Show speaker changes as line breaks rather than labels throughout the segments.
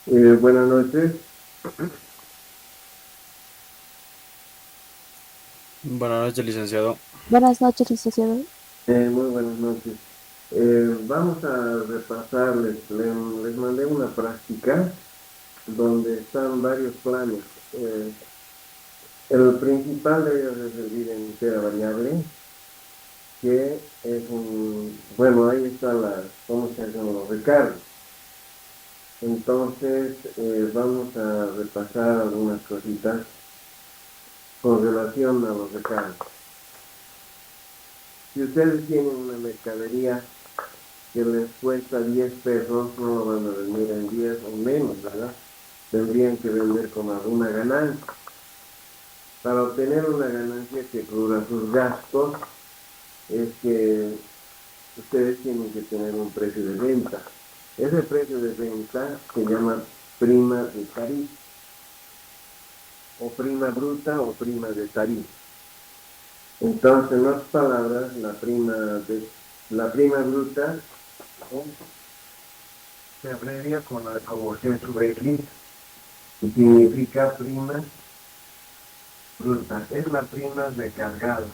Buenas noches.
Buenas noches, licenciado.
Buenas noches, licenciado.
Muy buenas noches. Vamos a repasarles. Les mandé una práctica donde están varios planes. El principal de ellos es el vida variable, que es bueno, ahí está cómo se hacen los recargos. Entonces, vamos a repasar algunas cositas con relación a los recargos. Si ustedes tienen una mercadería que les cuesta 10 pesos, no lo van a vender en 10 o menos, ¿verdad? Tendrían que vender con alguna ganancia. Para obtener una ganancia que cubra sus gastos, es que ustedes tienen que tener un precio de venta. Ese precio de venta se llama prima de tarifa, o prima bruta o prima de tarifa. Entonces, en otras palabras, la prima bruta, ¿no?, se abrevia como C sub X, y significa prima bruta. Es la prima recargada.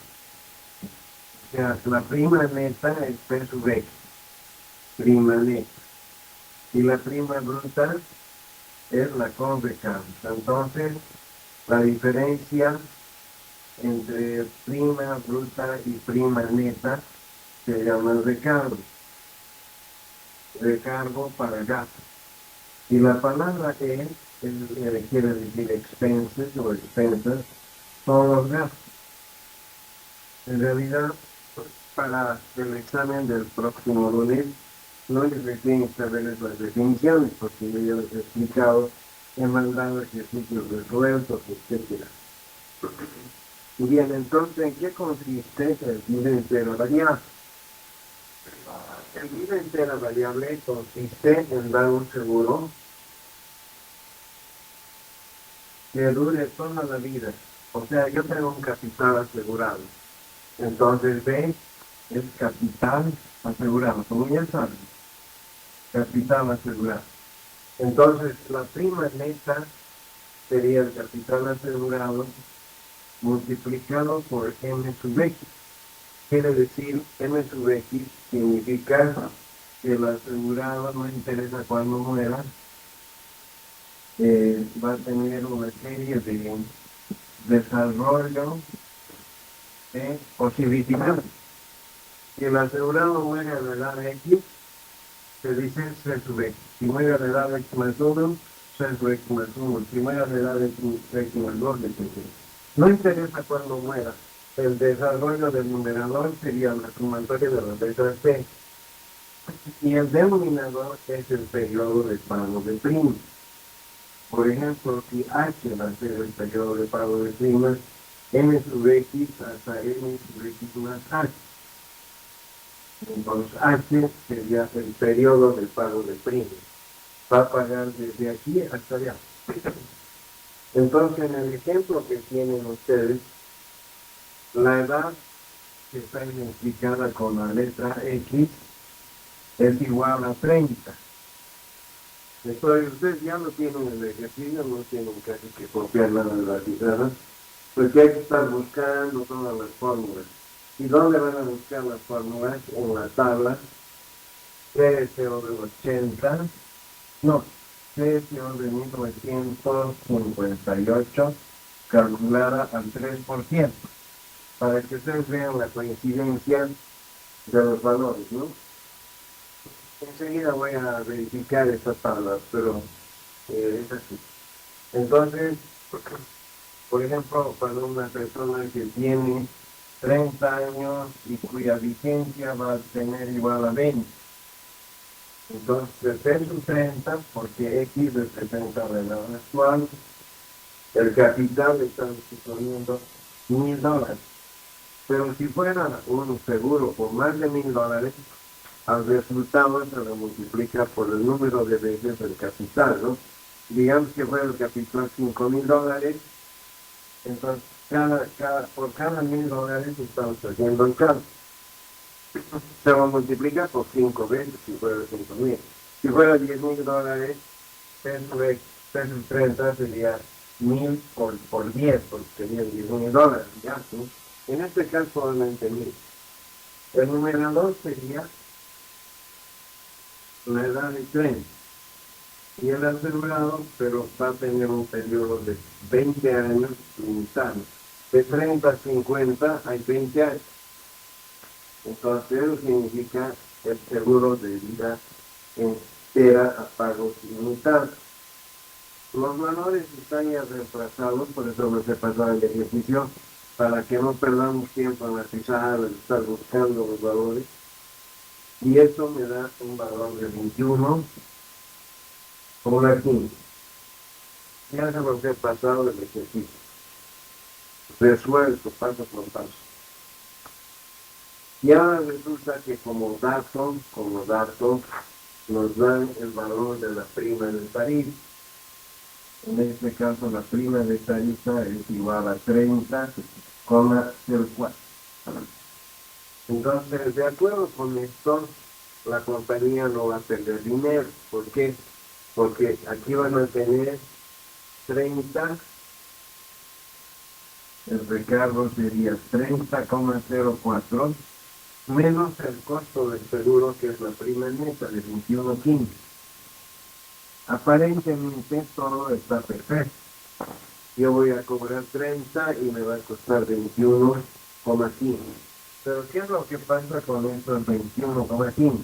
O sea, la prima neta es P sub X, prima neta. Y la prima bruta es la con recargo. Entonces, la diferencia entre prima bruta y prima neta se llama recargo. Recargo para gasto. Y la palabra quiere decir expenses o expenses, son los gastos. En realidad, para el examen del próximo lunes, no necesitan saber las definiciones, porque yo ya les he explicado, he mandado ejercicios resueltos, etc. Y bien, entonces, ¿en qué consiste el vida entera variable? El vida entera variable consiste en dar un seguro que dure toda la vida. O sea, yo tengo un capital asegurado. Entonces, B es capital asegurado, como ya saben, capital asegurado. Entonces, la prima neta sería el capital asegurado multiplicado por M sub X. Quiere decir, M sub X significa que el asegurado, no interesa cuándo muera, va a tener una serie de desarrollo de posibilidades. Si el asegurado muere a la edad X, se dice C sub X. Si muere a la edad X más 1, C sub X más 1. Si muere a la edad X más 2, etc. No interesa cuándo muera. El desarrollo del numerador sería la sumatoria de las letras P. Y el denominador es el periodo de pago de prima. Por ejemplo, si H va a ser el periodo de pago de prima, M sub X hasta M sub X más H. Entonces, H sería el periodo de pago de prima. Va a pagar desde aquí hasta allá. Entonces, en el ejemplo que tienen ustedes, la edad que está identificada con la letra X es igual a 30. Entonces, ustedes ya no tienen el ejercicio, no tienen casi que copiar nada de la pizarra, porque hay que estar buscando todas las fórmulas. ¿Y dónde van a buscar las fórmulas? En la tabla CSO de 80, no, CSO de 1958, calculada al 3%, para que ustedes vean la coincidencia de los valores, ¿no? Enseguida voy a verificar estas tablas, pero es así. Entonces, por ejemplo, para una persona que tiene 30 años y cuya vigencia va a tener igual a 20. Entonces, es un 30 porque X representa la edad actual. El capital está suponiendo $1,000. Pero si fuera un seguro por más de $1,000, al resultado se lo multiplica por el número de veces del capital, ¿no? Digamos que fuera el capital $5,000, entonces por cada $1,000 estamos haciendo el cálculo. Se lo multiplica por 5 veces si fuera $5,000. Si fuera $10,000, pesos 30 sería 1000 por 10, porque serían $10,000, ya, ¿sí? En este caso solamente 1000. El número 2 sería la edad de 30. Y el asegurado, pero va a tener un periodo de 20 años limitado. De 30 a 50 hay 20 años. Entonces eso significa el seguro de vida entera a pagos limitados. Los valores están ya reemplazados, por eso no se pasaba el ejercicio, para que no perdamos tiempo en la pizarra, en estar buscando los valores. Y esto me da un valor de 21 por aquí. Ya se los he pasado el ejercicio. Resuelto paso por paso. Y ahora resulta que como dato, nos dan el valor de la prima de tarifa. En este caso la prima de tarifa es igual a 30,04. Entonces, de acuerdo con esto, la compañía no va a perder dinero. ¿Por qué? Porque aquí van a tener 30, el recargo sería 30,04 menos el costo del seguro, que es la prima neta de 21.15. Aparentemente todo está perfecto. Yo voy a cobrar 30 y me va a costar 21,15. Pero ¿qué es lo que pasa con estos 21,15?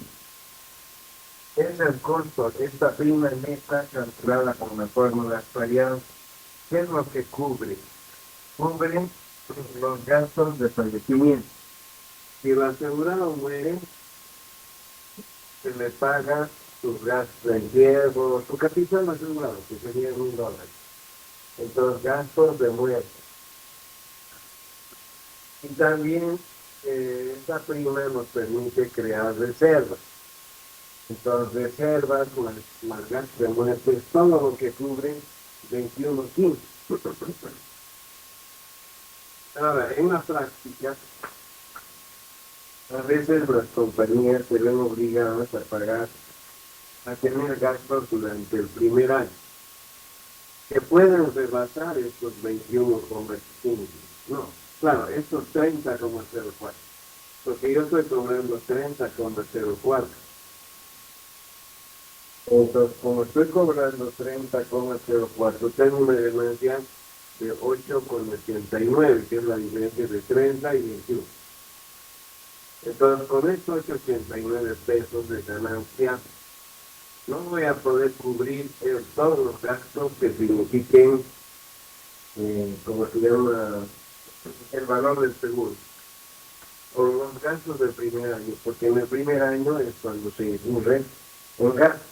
Es el costo, esta prima neta calculada con la fórmula actuarial. ¿Qué es lo que cubre? Cubre los gastos de fallecimiento. Si el asegurado muere, se le paga sus gastos de entierro, su capital asegurado, que sería $1,000. Entonces, gastos de muerte. Y también esta prima nos permite crear reservas. Entonces, reservas más gastos de muerte es todo lo que cubre 21.15. Ahora, en la práctica, a veces las compañías se ven obligadas a tener gastos durante el primer año, que pueden rebasar estos 21,5. No, claro, estos 30,04, porque yo estoy cobrando 30,04. Entonces, como estoy cobrando 30,04, tengo una ganancia de 8,89, que es la diferencia de 30 y 21. Entonces, con estos 89 pesos de ganancia, no voy a poder cubrir todos los gastos que signifiquen, como se llama, el valor del seguro, o los gastos del primer año, porque en el primer año es cuando se incurre un gasto.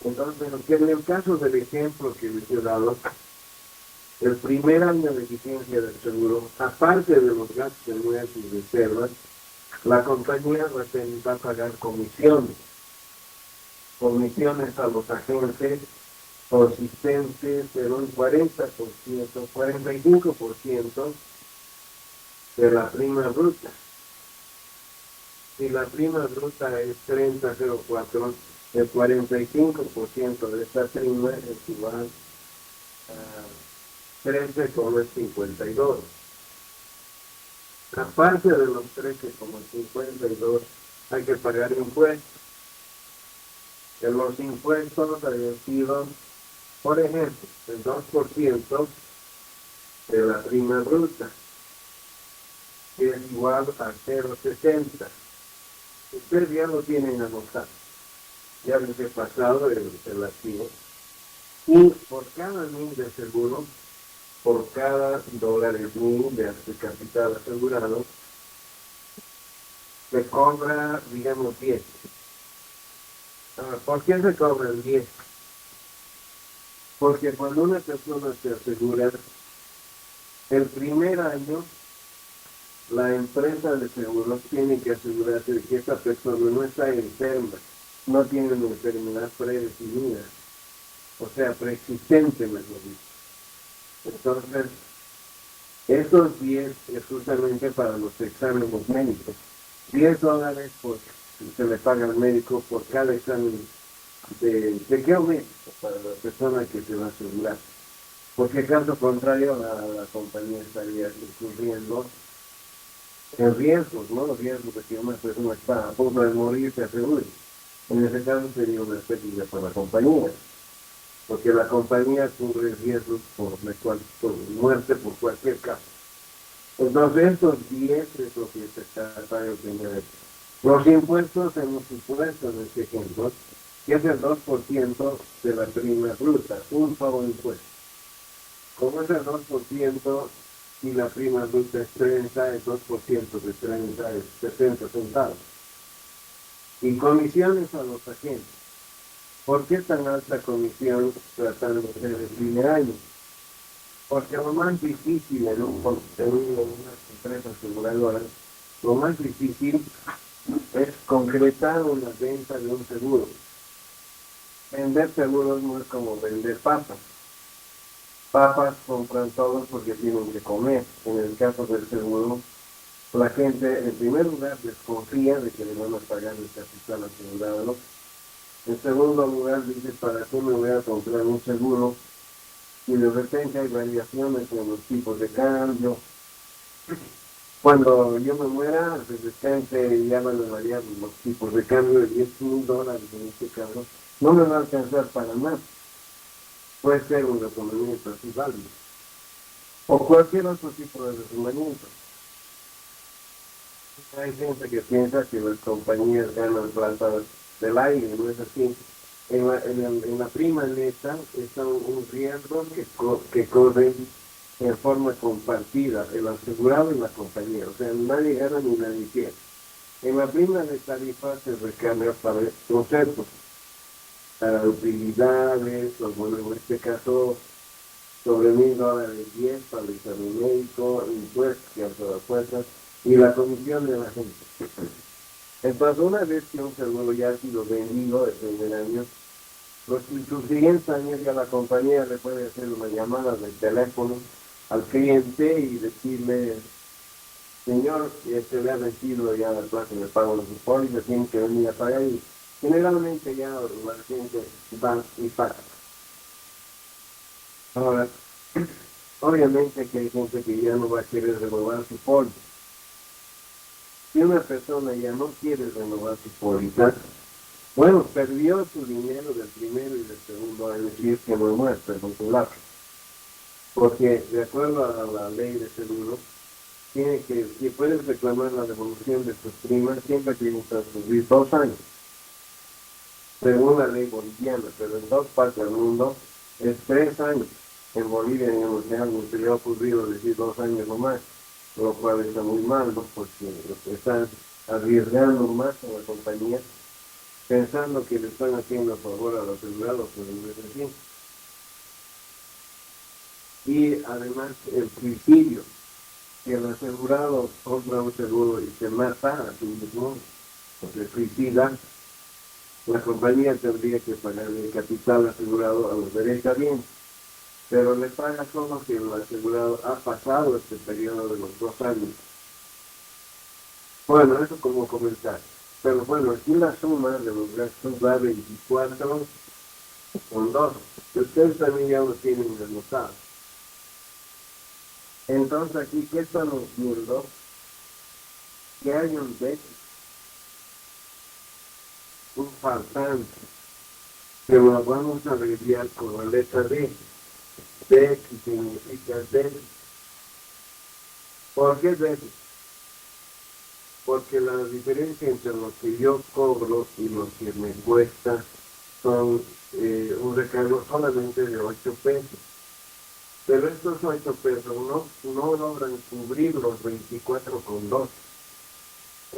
Entonces, en el caso del ejemplo que les he dado, el primer año de vigencia del seguro, aparte de los gastos de muerte y reservas, la compañía va a pagar comisiones a los agentes consistentes de un 40%, 45% de la prima bruta. Si la prima bruta es 30,04, el 45% de esta prima es igual a 13,52. Aparte de los 13,52, hay que pagar impuestos. Que los impuestos hayan sido, por ejemplo, el 2% de la prima bruta, que es igual a 0,60. Ustedes ya lo tienen anotado. Ya les he pasado el activo. Y por cada 1,000 de seguro, por cada $1,000 de capital asegurado, se cobra, digamos, 10. Ahora, ¿por qué se cobran 10? Porque cuando una persona se asegura, el primer año, la empresa de seguros tiene que asegurarse de que esa persona no está enferma, no tiene una enfermedad predefinida, o sea, preexistente, mejor dicho. Entonces, esos 10 es justamente para los exámenes médicos. $10 se le paga al médico por cada examen de qué aumento para la persona que se va a asegurar. Porque caso contrario, la compañía estaría incurriendo en riesgos, ¿no? Riesgos de que una persona está a punto de morir se asegure. En ese caso sería una pérdida para la compañía, porque la compañía cubre riesgos por muerte por cualquier caso. Entonces, estos 10 es lo que se trata de tener. Los impuestos hemos supuesto en este ejemplo, que es el 2% de la prima bruta, un solo impuesto. Como es el 2% y la prima bruta es 30, el 2% de 30 es 60 centavos. Y comisiones a los agentes. ¿Por qué tan alta comisión tratándose de primer año? Porque lo más difícil en unas empresas aseguradoras, lo más difícil es concretar una venta de un seguro. Vender seguros no es como vender papas. Papas compran todos porque tienen que comer. En el caso del seguro, la gente en primer lugar desconfía de que le van a pagar el capital asegurado, ¿no? En segundo lugar dice, ¿para qué me voy a comprar un seguro? Y de repente hay variaciones en los tipos de cambio. Cuando yo me muera, de repente ya van a variar los tipos de cambio de $10,000 en este caso. No me va a alcanzar para más. Puede ser un razonamiento así válido. O cualquier otro tipo de razonamiento. Hay gente que piensa que las compañías ganan plata del aire, no es así. En la prima neta está un riesgo que corre en forma compartida, el asegurado y la compañía. O sea, nadie gana ni nadie pierde. En la prima de tarifa se recambia para conceptos, para utilidades, o bueno, en este caso, sobre $1,000 10 para el examen médico, impuestos que hace las fuerzas y la comisión de la gente. Entonces, una vez que un seguro ya ha sido vendido el primer año, los siguientes años ya la compañía le puede hacer una llamada de teléfono al cliente y decirle, señor, le ha vencido ya la clase de pago de sus pólizas, tiene que venir a pagar y generalmente ya la gente va y paga. Ahora, obviamente que hay gente que ya no va a querer renovar su póliza. Si una persona ya no quiere renovar su póliza, bueno, perdió su dinero del primero y del segundo año, si es que no es muerto, es un colapso. Porque de acuerdo a la ley de seguro, si puedes reclamar la devolución de tus primas, siempre tienes que transcurrir 2 años, según la ley boliviana, pero en 2 partes del mundo es 3 años. En Bolivia, digamos, que algo se le ha ocurrido decir 2 años o más, lo cual está muy mal, ¿no? Porque están arriesgando más a la compañía, pensando que le están haciendo favor a los asegurados, pero no es así. Y además el suicidio, que el asegurado compra un seguro y se mata a sí mismo, o se suicida, la compañía tendría que pagar el capital asegurado a los derechos bien, pero le paga solo que el asegurado ha pasado este periodo de los 2 años. Bueno, eso como comentario. Pero bueno, aquí la suma de los gastos da 24 con 2. Ustedes también ya lo tienen anotado. Entonces aquí, ¿qué estamos viendo? Que hay un déficit, un faltante, que lo vamos a abreviar con la letra D. D que significa déficit. ¿Por qué déficit? Porque la diferencia entre lo que yo cobro y lo que me cuesta son un recargo solamente de 8 pesos. Pero estos 8 pesos no logran cubrir los 24,2.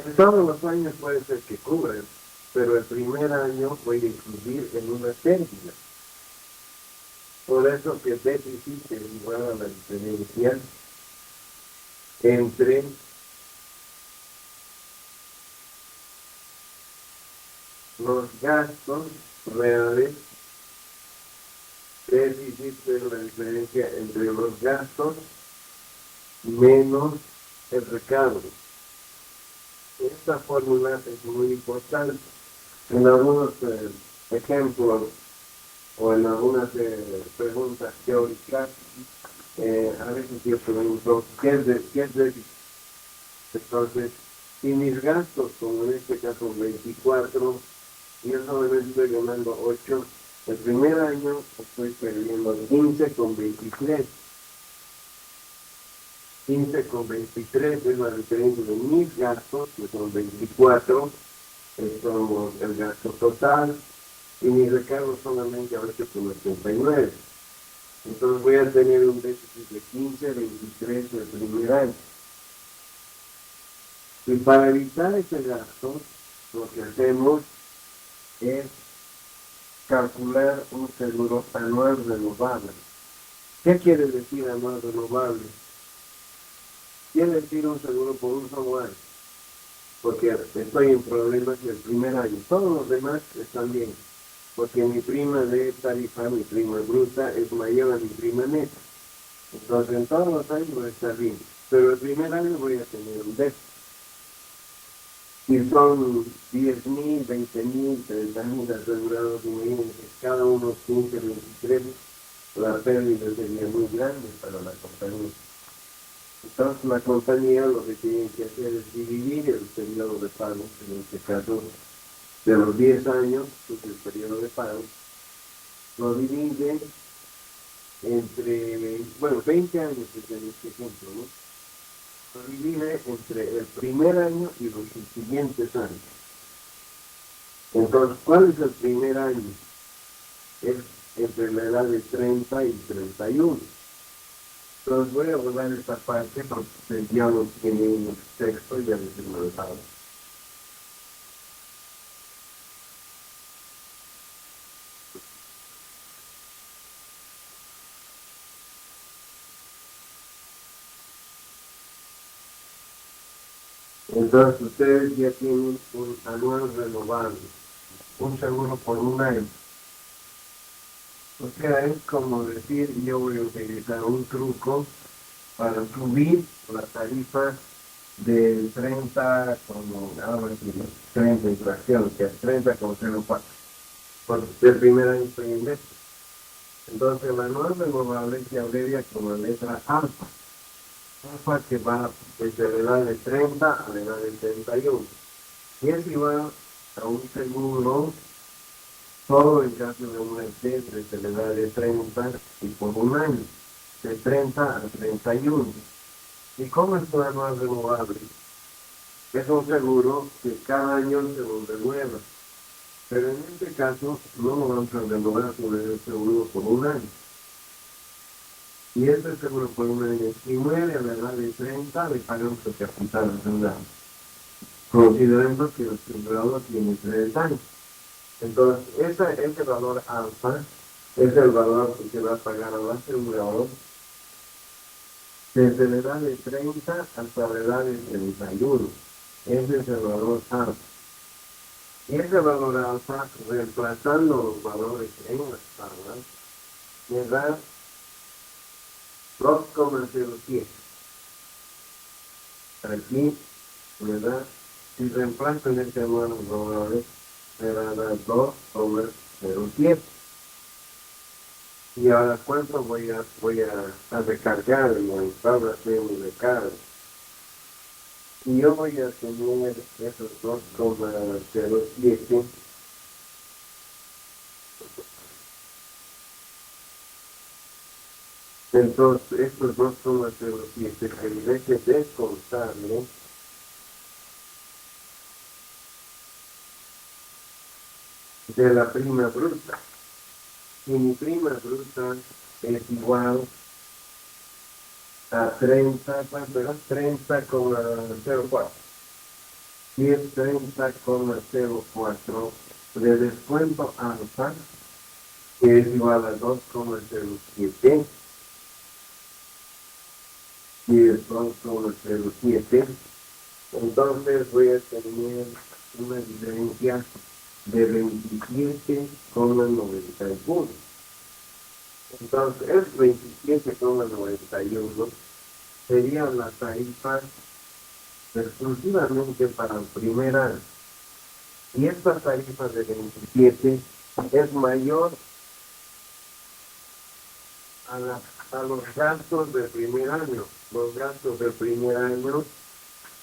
En todos los años puede ser que cubren, pero el primer año voy a incluir en una pérdida. Por eso que déficit es igual a la diferencia entre los gastos reales. Déficit es la diferencia entre los gastos menos el recaudo. Esta fórmula es muy importante. En algunos ejemplos o en algunas preguntas teóricas, a veces yo pregunto, ¿qué es déficit? Entonces, si mis gastos, como en este caso 24, yo solamente estoy ganando 8, el primer año estoy perdiendo 15,23. 15,23 es la diferencia de mis gastos, que son 24, que son el gasto total, y mis recargos solamente a 8,89. Entonces voy a tener un déficit de 15,23 el primer año. Y para evitar ese gasto, lo que hacemos es calcular un seguro anual renovable. ¿Qué quiere decir anual renovable? Quiere decir un seguro por un solo año, porque estoy en problemas el primer año. Todos los demás están bien, porque mi prima de tarifa, mi prima bruta, es mayor a mi prima neta. Entonces en todos los años voy a estar bien, pero el primer año voy a tener un déficit. Y son 10,000, 20,000, 30,000 asegurados, imagínense, cada uno 15, 23, la pérdida sería muy grande para la compañía. Entonces la compañía lo que tiene que hacer es dividir el periodo de pago, en este caso de los 10 años, pues el periodo de pago, lo divide entre, bueno, 20 años es en este ejemplo, ¿no? Lo divide entre el primer año y los siguientes años. Entonces, ¿cuál es el primer año? Es entre la edad de 30 y 31. Entonces voy a borrar esta parte porque ya no tiene un texto y ya les he mandado. Entonces ustedes ya tienen un anual renovable, un seguro por un año. O sea, es como decir, yo voy a utilizar un truco para subir la tarifa del 30 como, ahora sí, 30 inflación, que es 30,04. Porque el primer año estoy en déficit. Entonces el anual renovable se abrevia como la letra alfa. Alfa que va desde la edad de 30 a la edad de 31. Y es igual a un seguro solo en caso de una desde la edad de 30 y por un año, de 30 a 31. ¿Y cómo es un anual renovable? Es un seguro que cada año se lo renueva. Pero en este caso no lo vamos a renovar sobre el seguro por un año. Y este seguro por un año, si muere a la edad de 30, le pagamos el capital asegurado, considerando que el asegurado tiene 3 años. Entonces, ese valor alfa es el valor que se va a pagar al asegurado desde la edad de 30 hasta la edad de 31. Ese es el valor alfa. Y ese valor alfa, reemplazando los valores en las tablas, me da 2,07. Aquí me da, si reemplazo en este nuevo valores, me va a dar 2,07. Y ahora, ¿cuánto voy a recargar en la tabla de mi recargo? Y yo voy a tener esos 2,07. Entonces, estos 2,07 que deje descontarlo de la prima bruta. Y mi prima bruta es igual a 30, ¿cuánto era? 30,04. Y es 30,04 de descuento alfa, que es igual a 2,07. Y es 2,07. Entonces voy a tener una diferencia de 27,91. Entonces, el 27,91 sería la tarifa exclusivamente para el primer año. Y esta tarifa de 27 es mayor a los gastos del primer año. Los gastos del primer año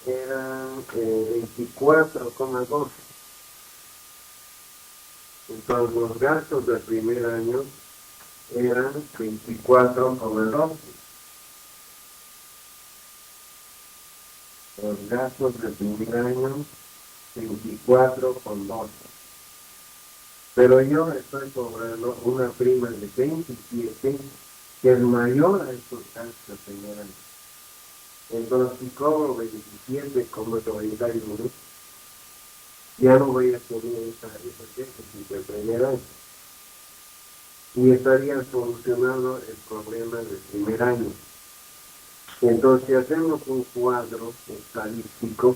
eran 24,2. Entonces los gastos del primer año eran 24,2. Los gastos del primer año 24,2. Pero yo estoy cobrando una prima de 27 que es mayor a estos gastos del primer año. Entonces, si cobro 27,91, ya no voy a tener esa déficit del primer año. Y estaría solucionando el problema del primer año. Entonces, si hacemos un cuadro estadístico,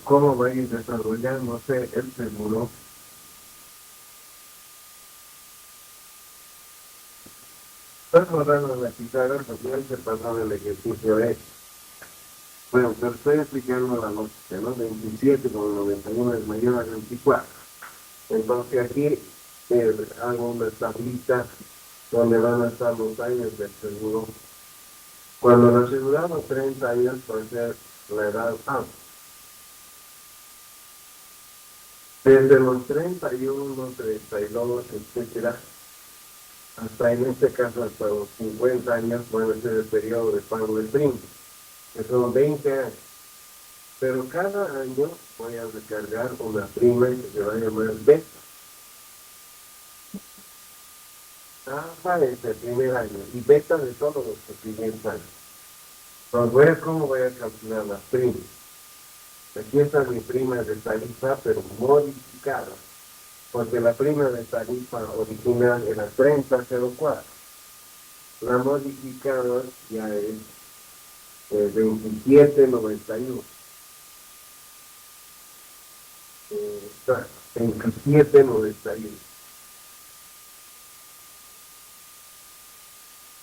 cómo va a ir desarrollándose el seguro, estoy borrando la pizarra porque ya se pasó el ejercicio de bueno, pero estoy explicando la lógica, ¿no? 27,91 es mayor a 24. Entonces aquí hago una tablita donde van a estar los años del seguro. Cuando lo aseguramos 30 años, puede ser la edad A. Desde los 31, 32, etcétera, hasta en este caso hasta los 50 años puede ser el periodo de pago del primo, que son 20 años. Pero cada año voy a recargar una prima que se va a llamar beta. Alfa es el primer año y beta de todos los siguientes años. Entonces voy a cómo voy a calcular las primas. Aquí está mi prima de tarifa, pero modificada, porque la prima de tarifa original era 30,04. La modificada ya es 27,91. 27,91.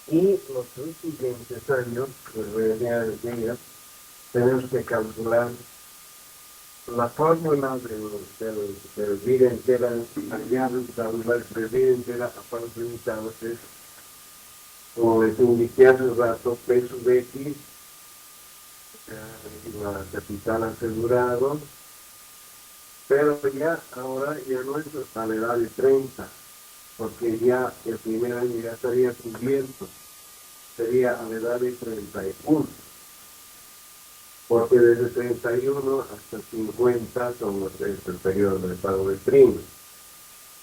Y los siguientes años, pues voy a decir, tenemos que calcular la fórmula del vida entera, allá del vida entera aparte limitados es, como les indiqué hace rato, peso de X, la capital asegurado, pero ya ahora ya no es a la edad de 30, porque ya el primer año ya estaría cubierto, sería a la edad de 31. Porque desde 31 hasta 50 son el periodo de pago de prima.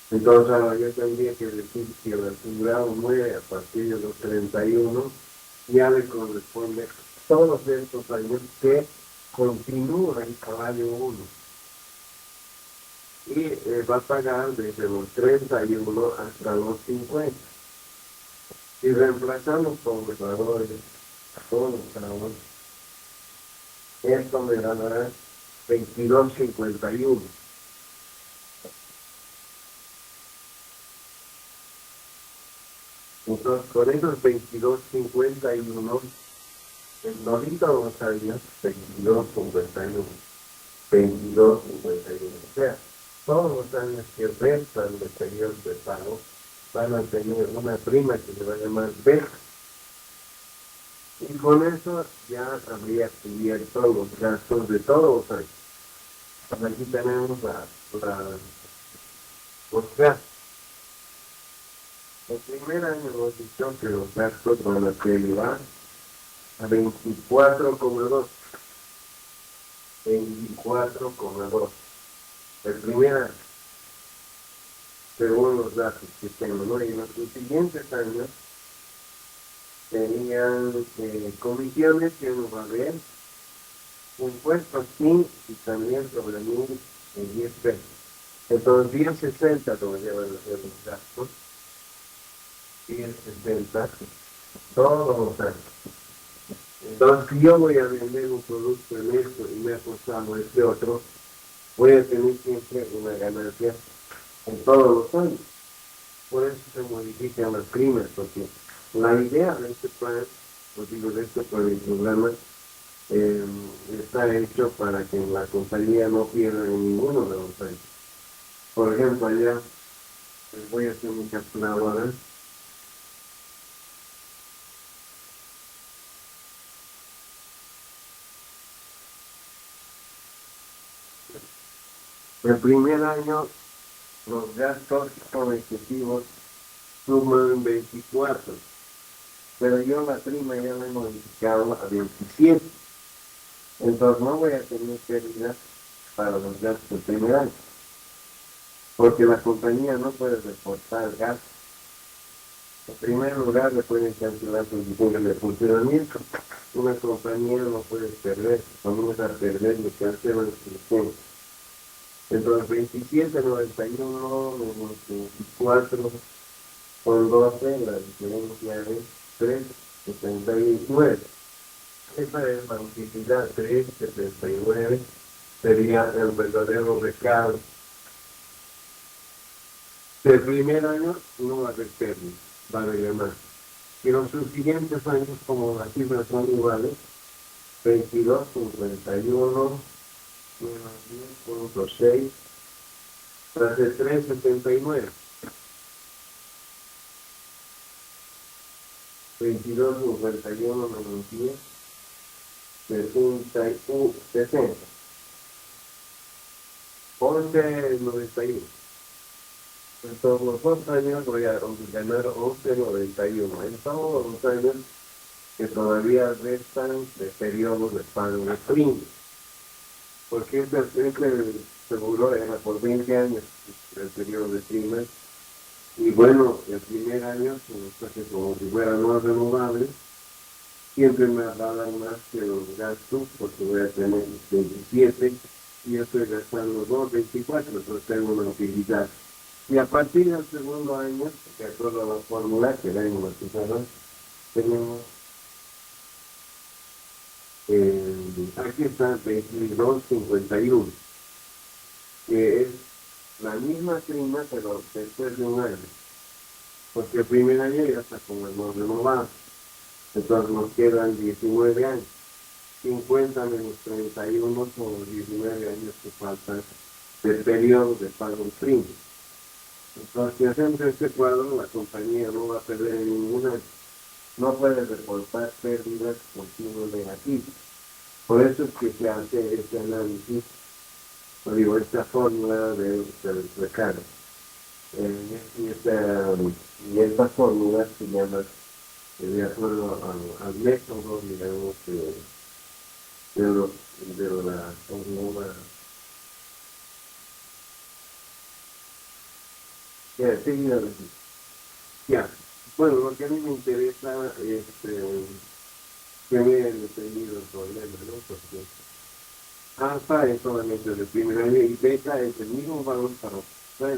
Entonces ahora yo tendría que decir que el asegurado muere a partir de los 31, ya le corresponde todos estos años que continúan al año 1. Y va a pagar desde los 31 hasta los 50. Y reemplazamos con los valores todos los trabajos. Esto me dará 22,51. Entonces, con esos 22,51, en ahorita los años, 22,51. 22,51. O sea, todos los años que restan de periodo de pago van a tener una prima que se va a llamar beta. Y con eso ya habría cubierto los gastos de todos los años. Aquí tenemos los gastos. El primer año hemos dicho que los gastos van a llevar a 24,2. 24,2. El primer año, según los datos que tengo, ¿no? Y en los siguientes años tenían comisiones que nos va a haber, impuestos sí, y también sobre mí en 10 pesos. Entonces 10,60 como llevan a ser los gastos, 10,60 todos los años. Entonces si yo voy a vender un producto en esto y me ha costado este otro, voy a tener siempre una ganancia en todos los años. Por eso se modifican las primas, porque la idea de este plan, os digo de este programa, eh, está hecho para que la compañía no pierda en ninguno de los años. Por ejemplo, allá voy a hacer mi calculadora. El primer año los gastos con excesivos suman 24, pero yo la prima ya la he modificado a 27. Entonces no voy a tener pérdida para los gastos del primer año, porque la compañía no puede reportar gastos. En primer lugar, le pueden cancelar sus licencias de funcionamiento. Una compañía no puede perder, comienza a perder y cancelan su licencia. Entonces, 27.91 menos 24 con 12, la diferencia es 3.79. Esa es la utilidad, 3.79 sería el verdadero recado. El primer año no va a haber pérdida, va a haber más. Y los subsiguientes años, como las cifras son iguales, 22.51 menos 10.6 tras de 3.79. 22.51 menos 10, 60. 11.91. Entonces los 2 años voy a ganar 11.91. En todos los años que todavía restan de periodos de pago de prima. Porque este seguro era por 20 años el periodo de prima. Y bueno, el primer año, como si fuera no renovable, siempre me va a dar más que los gastos, porque voy a tener 27 y yo estoy gastando 2.24, entonces tengo una utilidad. Y a partir del segundo año, de acuerdo a la fórmula que ven en la pizarra, tenemos, aquí está 22.51, que es la misma prima, pero después de un año, porque el primer año ya está como el no renovado, entonces nos quedan 19 años. 50 menos 31 son los 19 años que faltan del periodo de pago prima. Entonces, si hacemos este cuadro, la compañía no va a perder en ninguna, no puede reportar pérdidas continuas negativas. Por eso es que se hace este análisis, o digo, esta fórmula del recargo. Y esta fórmula se llama, de acuerdo al método, digamos, de, de la fórmula. Ya, seguida, ya. Bueno, lo que a mí me interesa es que me hayan entendido el problema, ¿no? Porque alfa es solamente el primer año y beta es el mismo valor para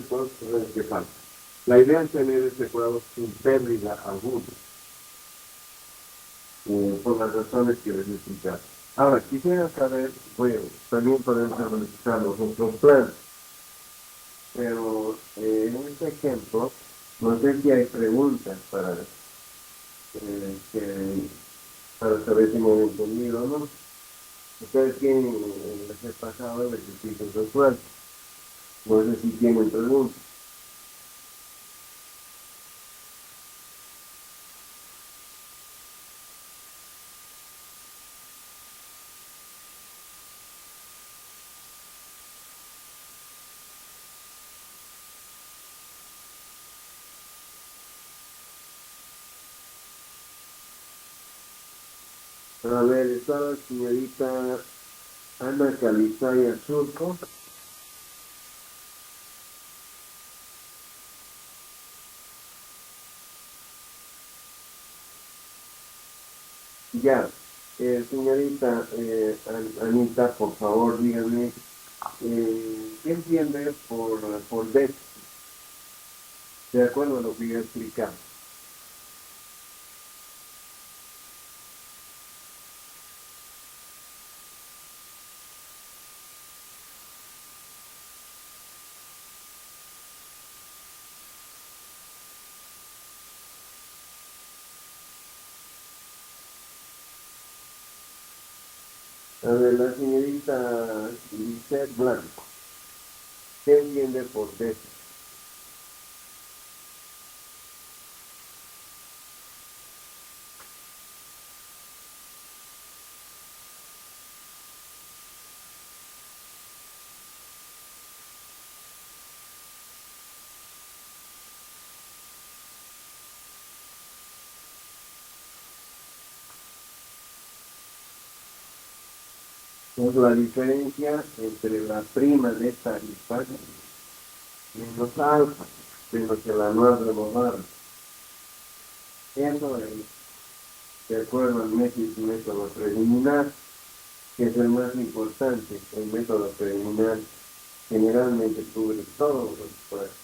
todos los que falta. La idea es tener este cuadro sin pérdida alguna, por las razones que les he explicado. Ahora, quisiera saber, bueno, también podemos analizar los otros planes, pero en este ejemplo, no sé si hay preguntas para saber si me han entendido o no. Ustedes tienen el mes pasado el ejercicio sexual. No sé si tienen preguntas. A ver, está la señorita Ana Calizaya Surco. Ya, señorita Anita, por favor, dígame, ¿qué entiende por déficit? De acuerdo a lo que yo he explicado. A ver, la señorita Lisette Blanco, ¿qué entiende por déficit? Es la diferencia entre la prima de tarifa menos alfa, menos que la no renovada. Eso es de acuerdo al método preliminar, que es el más importante. El método preliminar generalmente cubre todos los puestos.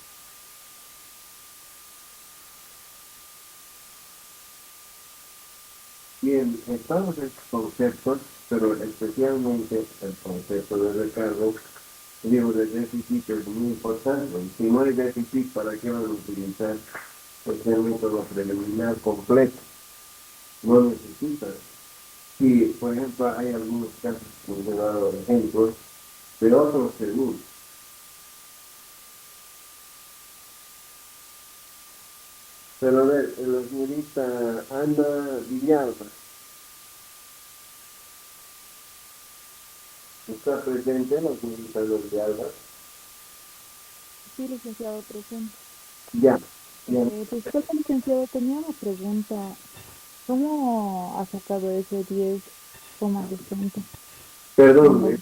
Bien, en todos estos conceptos, pero especialmente el concepto de recargo, digo, de déficit es muy importante. Si no hay déficit, ¿para qué van a utilizar el método preliminar completo? No necesitan. Y, por ejemplo, hay algunos casos que he dado ejemplos de otros seguros. Pero a ver, la señorita Ana Villalba está presente, la señorita Ana Villalba.
Sí, licenciado, presente.
Ya, ya.
Disculpe, licenciado, tenía una pregunta. ¿Cómo ha sacado ese 10,60 en
Perdón,
los...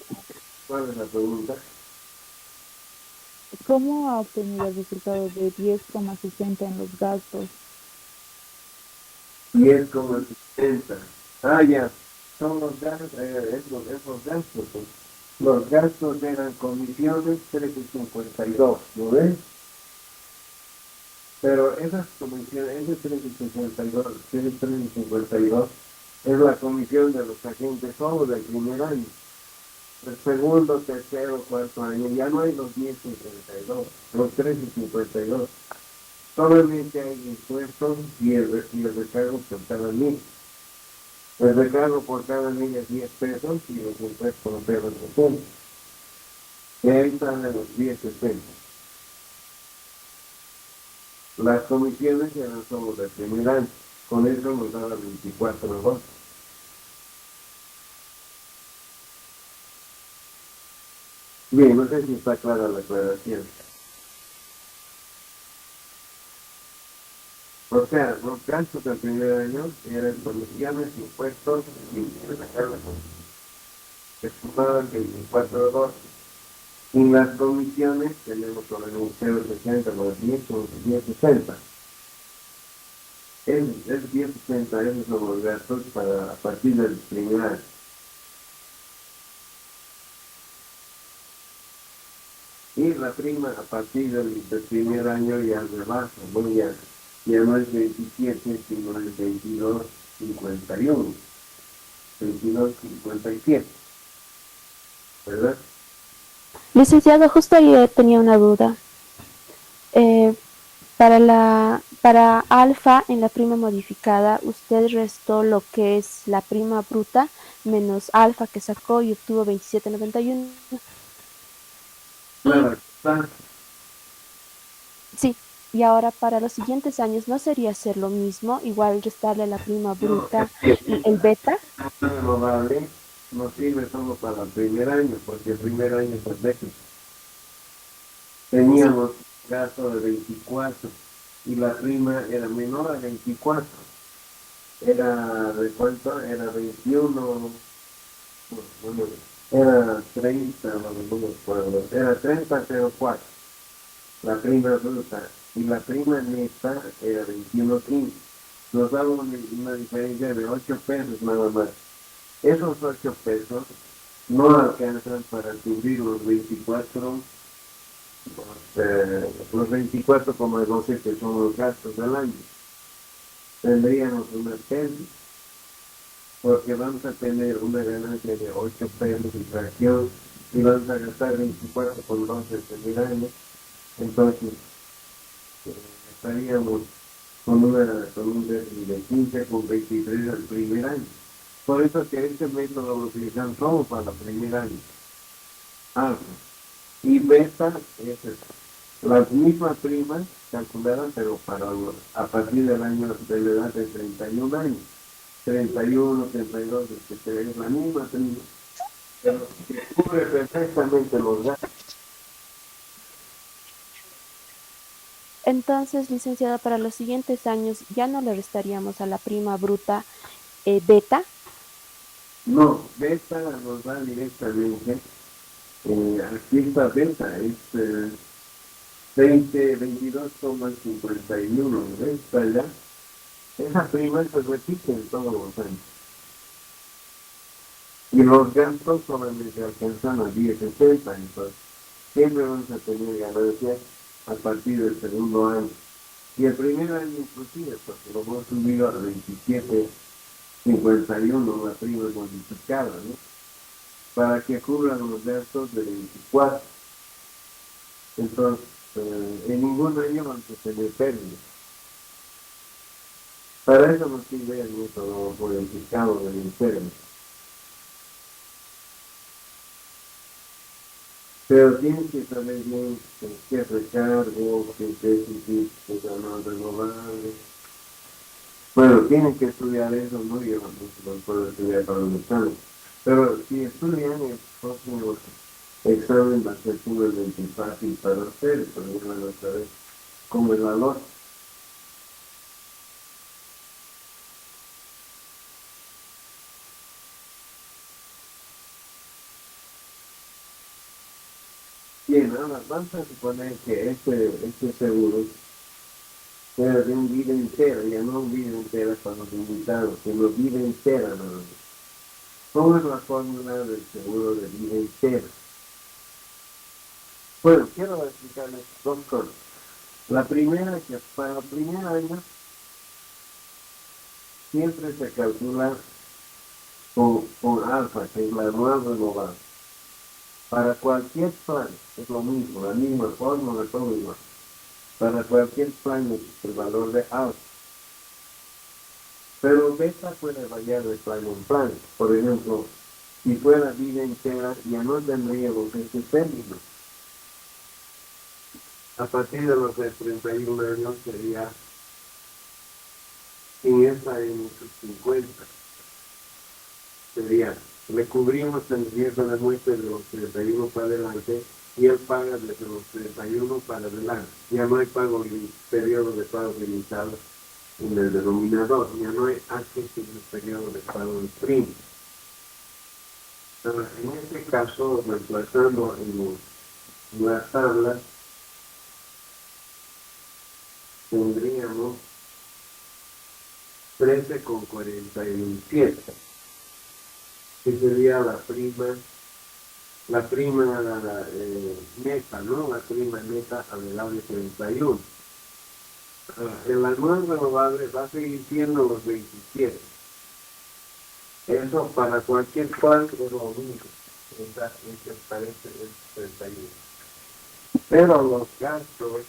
¿cuál es la pregunta?
¿Cómo ha obtenido el resultado de 10,60 en los gastos?
10,70. Ah, ya. Son los gastos, esos gastos. Pues. Los gastos eran comisiones 13,52, ¿no ves? Pero esas comisiones, ese 13,52, ese 13,52 es la comisión de los agentes solo del primer año. El segundo, tercero, cuarto año, ya no hay los 10,52, los 13,52. Solamente hay impuestos y el recargo por cada mil. El recargo por cada mil es 10 pesos y los impuestos por 0,60. Y ahí están los 10,60. Las comisiones eran solo del primer año. Con eso nos daba 24 de agosto. Bien, no sé si está clara la aclaración. O sea, los gastos del primer año eran comisiones, impuestos y recargos que sumaban 24 de agosto. Y las comisiones tenemos sobre un 0,60 más 10 son 10,60. Es 10,60, esos son los gastos para a partir del primer año. Y la prima a partir del primer año ya rebaja, ¿no? Ya no es 27, sino es 22,51, 22,57, ¿verdad?
Licenciado, justo ahí tenía una duda. Eh, para alfa en la prima modificada, usted restó lo que es la prima bruta menos alfa que sacó y obtuvo 27,91. Y
Claro, está
sí, y ahora para los siguientes años no sería hacer lo mismo, igual restarle la prima
no,
bruta y el beta.
no renovable no sirve solo para el primer año, porque el primer año es perfecto.
Sí,
Teníamos gasto de 24 y la prima era menor a 24. Era, ¿de cuánto? Era 21, bueno, era 30, no me acuerdo, era 30,04 la prima bruta y la prima neta era 21,15. Nos daba una diferencia de 8 pesos nada más. Esos 8 pesos no alcanzan para cubrir los 24,12 que son los gastos del año. Tendríamos una pérdida, porque vamos a tener una ganancia de 8 pesos de fracción y vamos a gastar 24,12 el primer año. Entonces, estaríamos con un déficit de 15,23 el primer año. Por eso que este método lo utilizan solo para el primer año. Alfa. Y beta es las mismas primas calculadas, pero a partir del año de la edad de 31 años. 31, 32, es la misma prima. Pero que cubre perfectamente los gastos.
Entonces, licenciada, para los siguientes años ya no le restaríamos a la prima bruta beta.
No, beta nos va directamente. Aquí está beta, es 22,51. ¿Ves? ¿Verdad? Esa prima se repite en todos los años. Y los gastos solamente alcanzan a 10,70. Entonces, siempre vamos a tener ganancias a partir del segundo año. Y el primer año inclusive, porque lo hemos subido a 27,51 la prima modificada, ¿no? Para que cubran los gastos de 24. Entonces, en ningún año vamos a tener pérdidas. Para eso nos sirve el método modificado del enfermo. Pero tienes que saber bien qué recargo, qué déficit, qué no renovable. Bueno, tienen que estudiar eso, ¿no? Yo no puedo estudiar para un examen. Pero si estudian el próximo examen va a ser sumamente fácil para ustedes, porque van a saber cómo es la lógica. Bien, ahora vamos a suponer que este seguro sea de un vida entera, ya no un vida entera para los invitados, sino vida entera nada más. ¿Cómo es la fórmula del seguro de vida entera? Bueno, quiero explicarles dos cosas. La primera, que para el primer año siempre se calcula con alfa, que es la anual renovable. Para cualquier plan es lo mismo, la misma fórmula, todo igual. Para cualquier plan es el valor de alfa. Pero beta puede variar de plan en plan. Por ejemplo, si fuera vida entera, ya no tendríamos ese término. A partir de los 31 años sería 50. Sería, le cubrimos el riesgo de muerte de los 31 para adelante y él paga desde los 31 para adelante. Ya no hay pago, periodo de pago limitado en el denominador, ya no hay acceso en el periodo de pago del primo. Pero en este caso, reemplazando en la tabla, tendríamos 13,47, que sería la prima neta, ¿no? La prima neta a la edad de 31. El anual renovable va a seguir siendo los 27. Eso para cualquier cual es lo único. Ese parece el 31. Pero los gastos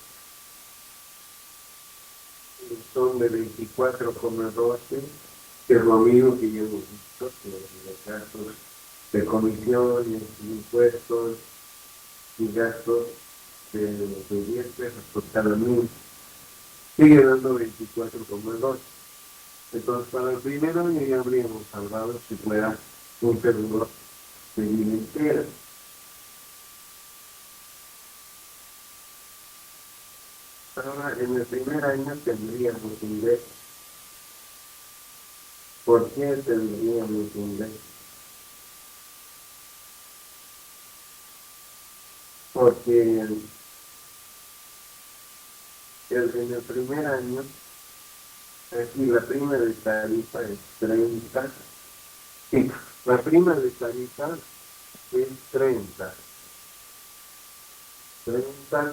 son de 24,12, que es lo mismo que yo hemos visto, que los gastos de comisiones, impuestos y gastos de 10 pesos por cada mil, sigue dando 24,12. Entonces, para el primer año ya habríamos salvado si fuera un seguro de vida entera. Ahora, en el primer año tendríamos ingresos. ¿Por qué tendríamos ingresos? Porque en el primer año, aquí la prima de tarifa es 30. Sí, la prima de tarifa es 30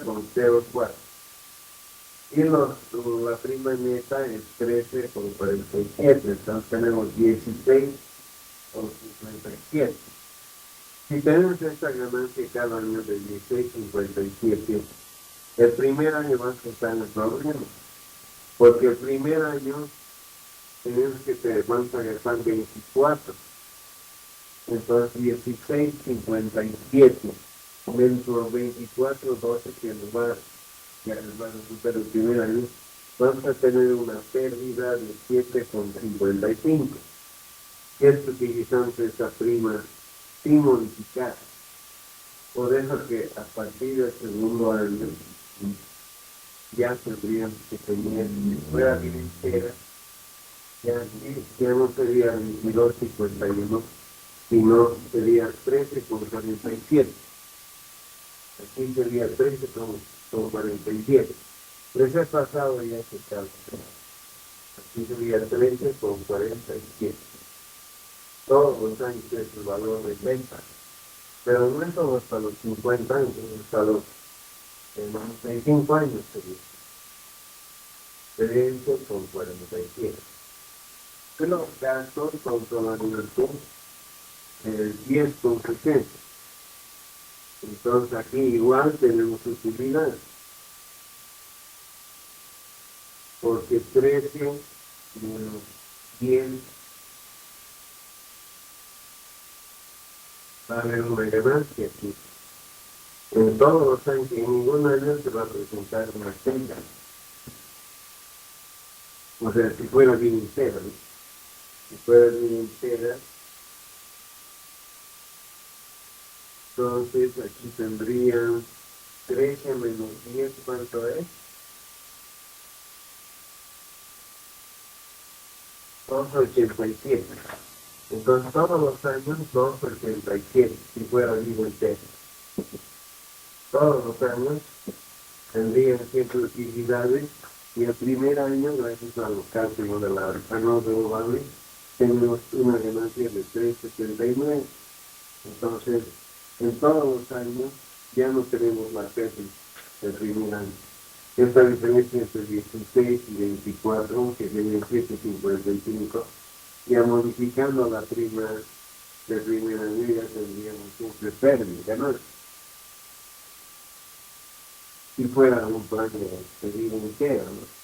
con 0,4. Y la prima neta es 13,47. Entonces tenemos 16,57. Si tenemos esta ganancia cada año de 16,57, el primer año vas a estar en el problema. Porque el primer año tenemos que te vamos a gastar 24. Entonces 16,57 menos los 24, 12 que nos va, ya nos va a resultar el primer año, vamos a tener una pérdida de 7,55. Esto utilizamos esa prima sin modificar. Por eso que a partir del segundo año ya tendríamos que tener, si fuera bien entera, ya no sería 22,51, sino sería 13,47. Aquí sería 13,47. Les he pasado ya ese cálculo. Aquí sería 13,47. Todos los años es el valor de venta. Pero no es solo hasta los 50 años, hasta los 95 años sería eso con 47. Los gastos son solamente el 10,60. Entonces aquí igual tenemos utilidad, porque 13 menos 10 va a haber una ganancia aquí. En todos los años, en ningún año se va a presentar una pérdida. O sea, si fuera bien entera, ¿no? Si fuera bien entera, entonces aquí tendrían 13 menos 10, ¿cuánto es? 2,87. Entonces todos los años 2,87, si fuera bien entera. Todos los años tendrían siempre utilidades y el primer año, gracias a los cálculos de la no renovable, tenemos una ganancia de 3,79. Entonces, en todos los años ya no tenemos la pérdida del primer año. Esta diferencia entre 16 y 24, que viene 7,55, ya modificando la prima del primer año ya tendríamos siempre pérdida, ¿no? Si fuera un plan de vida entera, ¿no?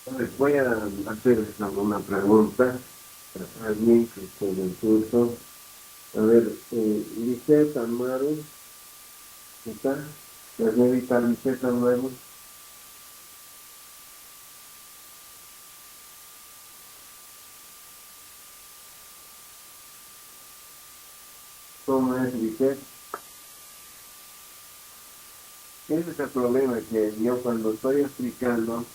Entonces voy a hacerles alguna pregunta a alguien que esté en el curso. A ver, Lisette Amaro, ¿está? La señorita Lisette Amaro. ¿Cómo es, Lisette? Ese es el problema, que yo cuando estoy explicando,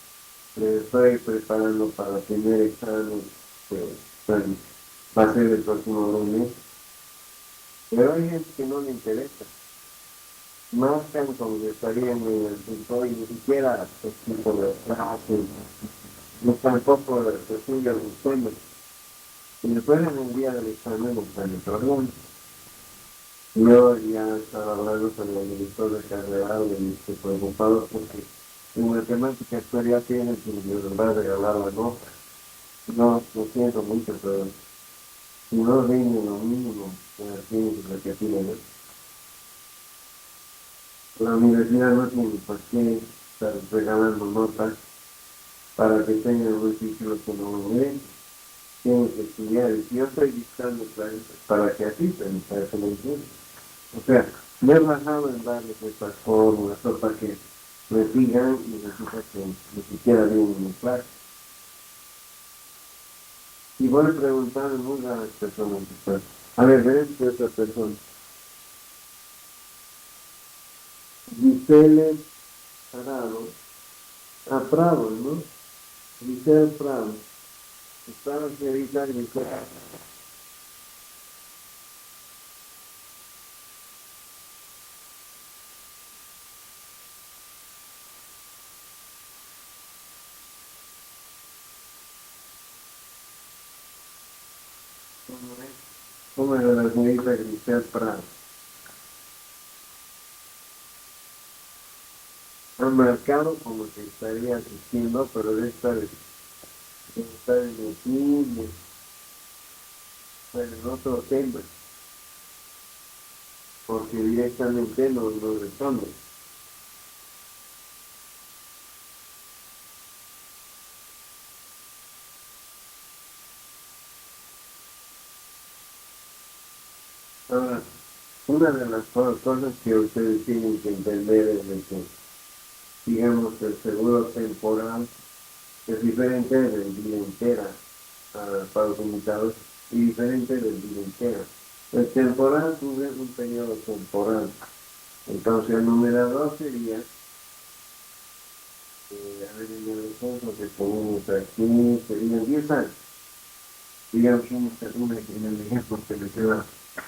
estoy preparando para tener examen, pues, va a ser el próximo lunes, pero hay gente que no le interesa. Marcan como que estarían en el sector y ni siquiera pues, tipo de clases, no tampoco estudian los temas. Y después en el día del examen están el problema. Yo ya estaba hablando con el director de carrera y estoy preocupado porque en matemática actual tiene que nos va a regalar la nota. No, lo siento mucho, pero si no rinden lo mínimo, tienen que repetir. La universidad no tiene por qué estar regalando notas para que tengan un título que no ven. Tienen que estudiar. Y yo estoy dictando clases para que asistan, para que lo entiendan. O sea, me he bajado en darles estas fórmulas solo para que me digan y resulta que ni siquiera vienen en clase. Y voy a preguntar a muchas personas. A ver, ven de otra persona. Giselle Prado, Prado, ¿no? Giselle Prado. Está la señorita Giselle. ¿Cómo es la señorita Giselle Prado? Han marcado como que estaría asistiendo, pero debe estar en el cine, en otro tema, porque directamente no responde. Ahora, una de las cosas que ustedes tienen que entender es de que, digamos, el seguro temporal es diferente del vida entera para los invitados y diferente del vida entera. El temporal cubre un periodo temporal. Entonces el numerador sería, a ver, en el ejemplo que ponemos aquí, serían 10 años. Digamos, en el ejemplo que me queda.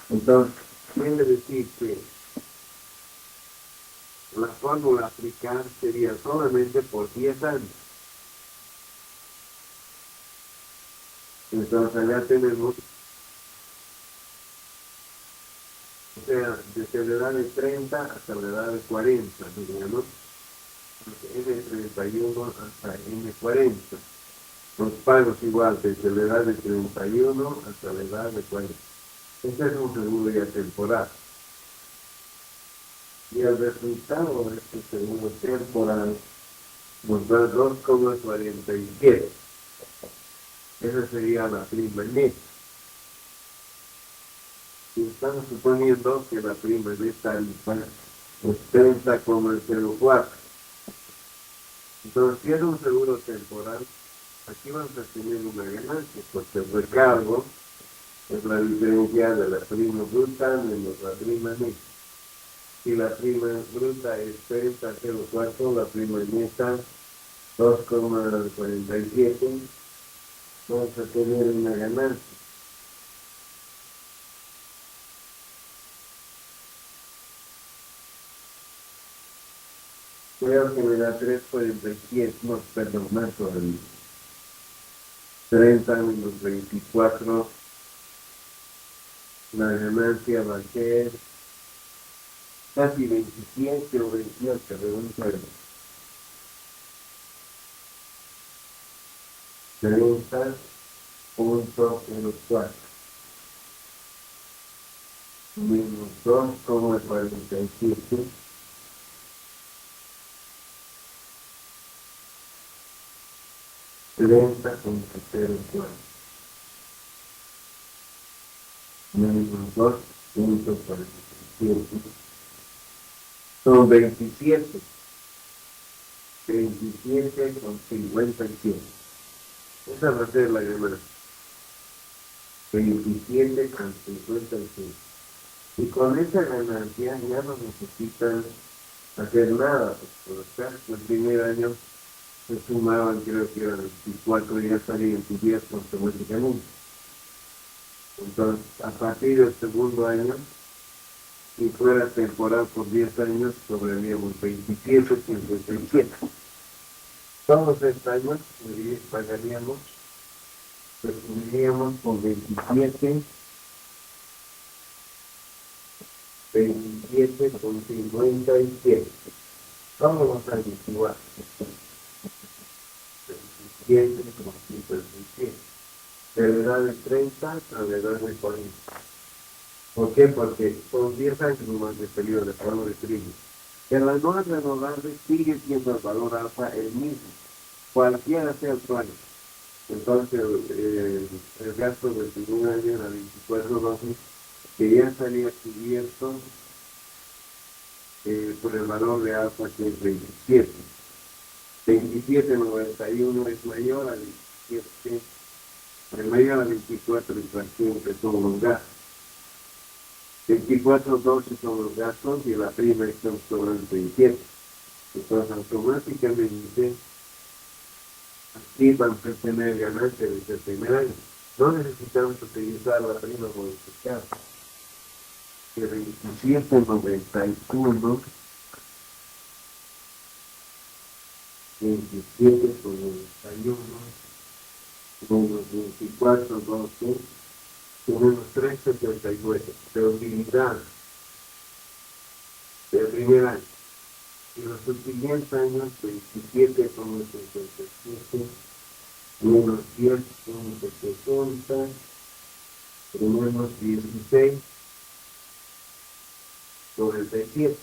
Entonces, quiere decir que la fórmula a aplicar sería solamente por 10 años. Entonces allá tenemos, o sea, desde la edad de 30 hasta la edad de 40, digamos, N31 hasta N40. Los pagos igual, desde la edad de 31 hasta la edad de 40. Este es un seguro ya temporal. Y el resultado de este seguro temporal nos da 2,47. Esa sería la prima neta. Y estamos suponiendo que la prima neta es 30,04. Entonces, si es un seguro temporal, aquí vamos a tener una ganancia, porque el recargo es la diferencia de la prima bruta menos la prima neta. Si la prima bruta es 30,04, la prima neta 2,47, vamos a tener una ganancia. Creo que me da 3,47, no, perdón, más todavía. 30 menos 24, la ganancia va a ser casi 27 o 28, reducción. 30,04 menos 2,47 30,04 menos 2,47 son 27,57. Esa va a ser la ganancia. 27,57. Y con esa ganancia ya no necesitan hacer nada. Por acá, el primer año se sumaban, creo que eran 24 y ya salían tus 10 automáticamente. Entonces, a partir del segundo año, si fuera temporal por 10 años, cobraríamos 27,57. Todos los 3 años pagaríamos, resumiríamos con 27,57. Todos los años igual. 27,57. De la edad de 30 a la edad de 40. ¿Por qué? Porque son 10 años más de periodo de pago de trigo. El anual renovable sigue siendo el valor alfa el mismo, cualquiera sea el año. Entonces, el gasto del primer año era 24,12, que ya estaría cubierto por el valor de alfa, que es 27. 27,91 es mayor a 27, es mayor a 24 en fracción de todos los gastos. 24,12 son los gastos y la prima está sobre 27. Entonces, automáticamente, aquí vamos a tener ganancia desde el primer año. No necesitamos utilizar la prima modificada. Que 27,91, 27,91, menos 24,12, tenemos 3,79 de utilidad del primer año. Y los subsiguientes años, 27,57, menos 10,70, tenemos 16,97.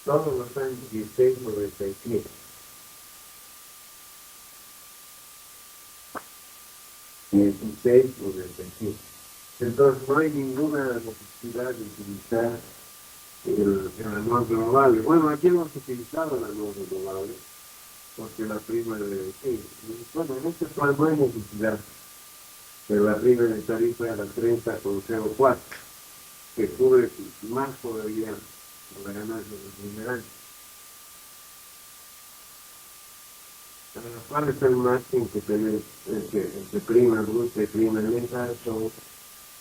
Todos los años 16,97. 16,97. Entonces no hay ninguna necesidad de utilizar el anual renovable. Bueno, aquí hemos utilizado el anual renovable porque la prima de... Sí, bueno, en este plan no hay necesidad, pero la prima de tarifa era 30,04, que cubre más todavía la ganancia del primer año. ¿Cuál es el máximo que tenemos entre prima bruta y prima neta? Son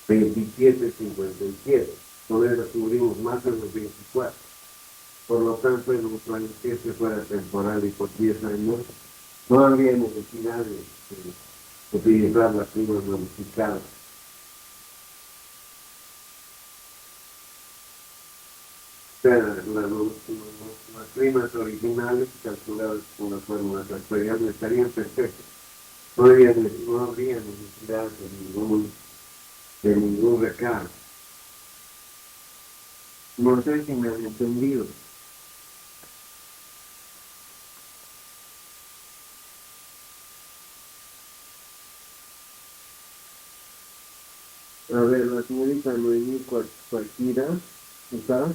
27,57. Con eso cubrimos más de los 24. Por lo tanto, en un plan que este fuera temporal y por 10 años, no habría necesidad de utilizar las primas modificadas. O sea, las primas originales calculadas con las fórmulas actuariales estarían perfectas. No habría necesidad de ningún recargo. No sé si me han entendido. A ver, la señorita Noemí cualquiera, ¿está?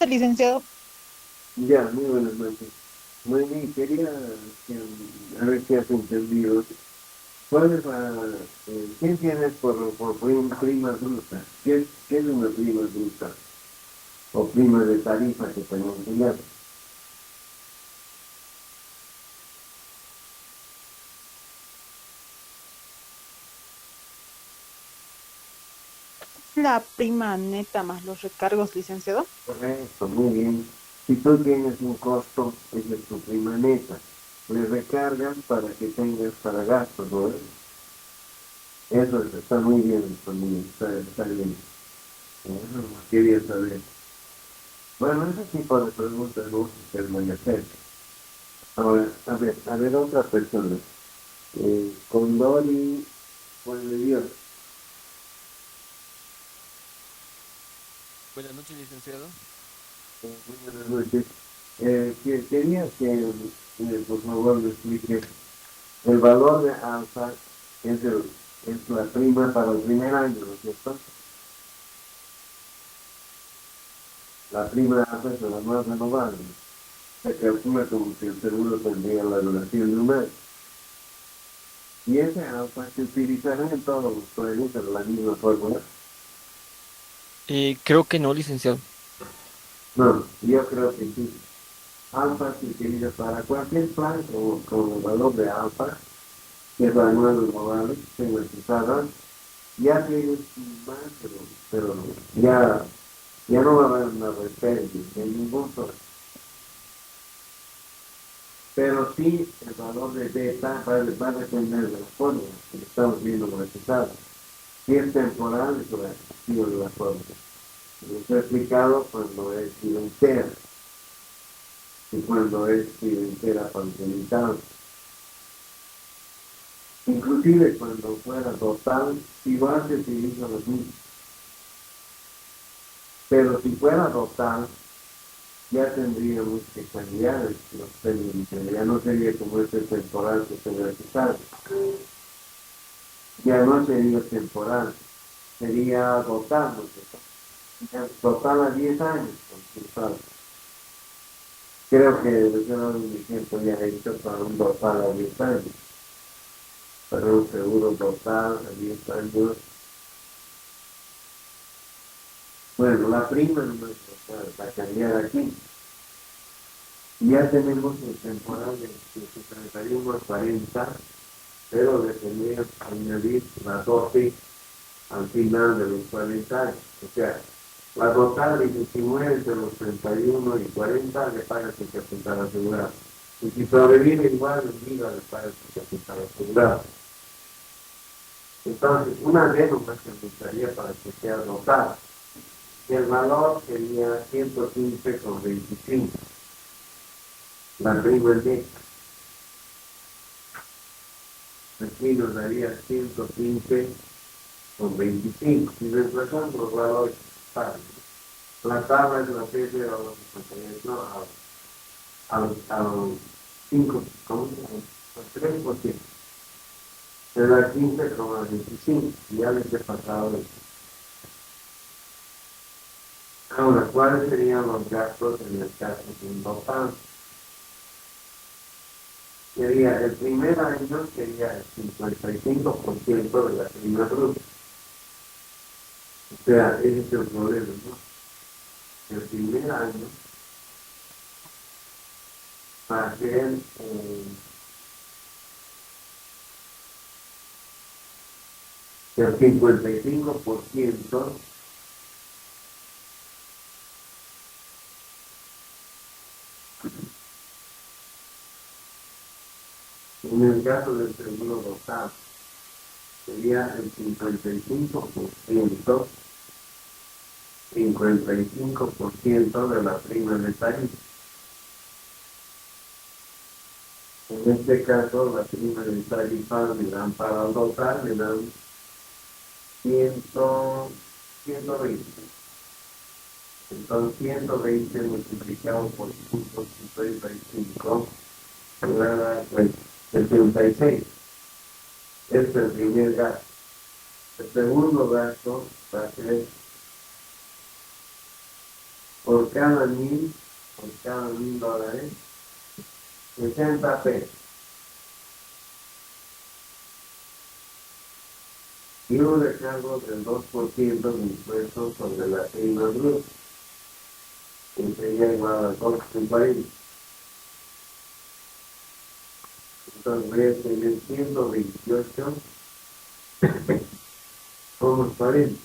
Licenciado.
Ya, muy buenas noches. Noemí, quería a ver si has entendido. ¿Cuál es ¿qué tienes por prima bruta? ¿Qué es una prima bruta? O prima de tarifa que tenemos que llama.
La prima neta más los recargos, licenciado.
Correcto, muy bien. Si tú tienes un costo, esa es tu prima neta. Le recargan para que tengas para gastos, ¿no? Eso está muy bien, está bien. Eso quería saber. Bueno, ese tipo de preguntas no se pueden hacer. Ahora, a ver otra persona. Con Dori, Juan de Dios.
Buenas noches, licenciado.
Muy buenas noches. Quería que, por favor, me explique. El valor de alfa es la prima para el primer año, ¿no es cierto? La prima de alfa es la más renovable. Se calcula como si el seguro tendría la duración de un año. Y ese alfa se utilizará en todos los proyectos de la misma fórmula.
Creo que no, licenciado.
No, yo creo que sí. Alfa se utiliza para cualquier plan con el valor de alfa, que es la anual renovable, tematizada. Ya tienes más, pero ya no va a haber una referencia en ningún plan. Pero sí, el valor de beta va a depender de la fórmula que estamos viendo monetizada. Si es temporal, es la acción de la fórmula. Lo he explicado cuando es entera y cuando es entera limitado. Inclusive cuando fuera total, igual se utiliza lo mismo. Pero si fuera total, ya tendríamos que cambiar los términos. Ya no sería como este temporal que se necesita. Ya no sería temporal, sería total, ¿no? Total a 10 años, total. Creo que desde un ejemplo ya he hecho para un total a 10 años, para un seguro total a 10 años. Bueno, la prima no va a cambiar aquí. Ya tenemos el temporal de 31 a 40, pero le tenía que añadir la dosis al final de los 40 años. O sea, la total de 19 de los 31 y 40 le paga su capital asegurado. Y si sobrevive igual, olvida de para su capital asegurado. Entonces, una vez nomás que gustaría para que sea notado. Y el valor sería 115,25. La prima neta. Aquí nos daría 115,25. Si reemplazamos los valores tabla. La tabla es la fecha de valor ¿no? Al 5, ¿cómo? Al 3%. Se da 15,25. Y ya les he pasado eso. Ahora, ¿cuáles serían los gastos en el caso de un total? Sería el primer año sería el 55% de la prima bruta. O sea, ese es el problema, ¿no? El primer año va a ser el 55%. En el caso del seguro total, sería el 55%, 55% de la prima de tarifa. En este caso, la prima de tarifa le dan para el total, le dan 120. Entonces, 120 multiplicado por 5,55 me va a dar 76. Este es el primer gasto. El segundo gasto va a ser por cada $1,000 $, 60 pesos. Y un recargo del 2% de impuestos sobre la prima bruta, que sería igual a 2,40. Entonces voy a tener 128,40.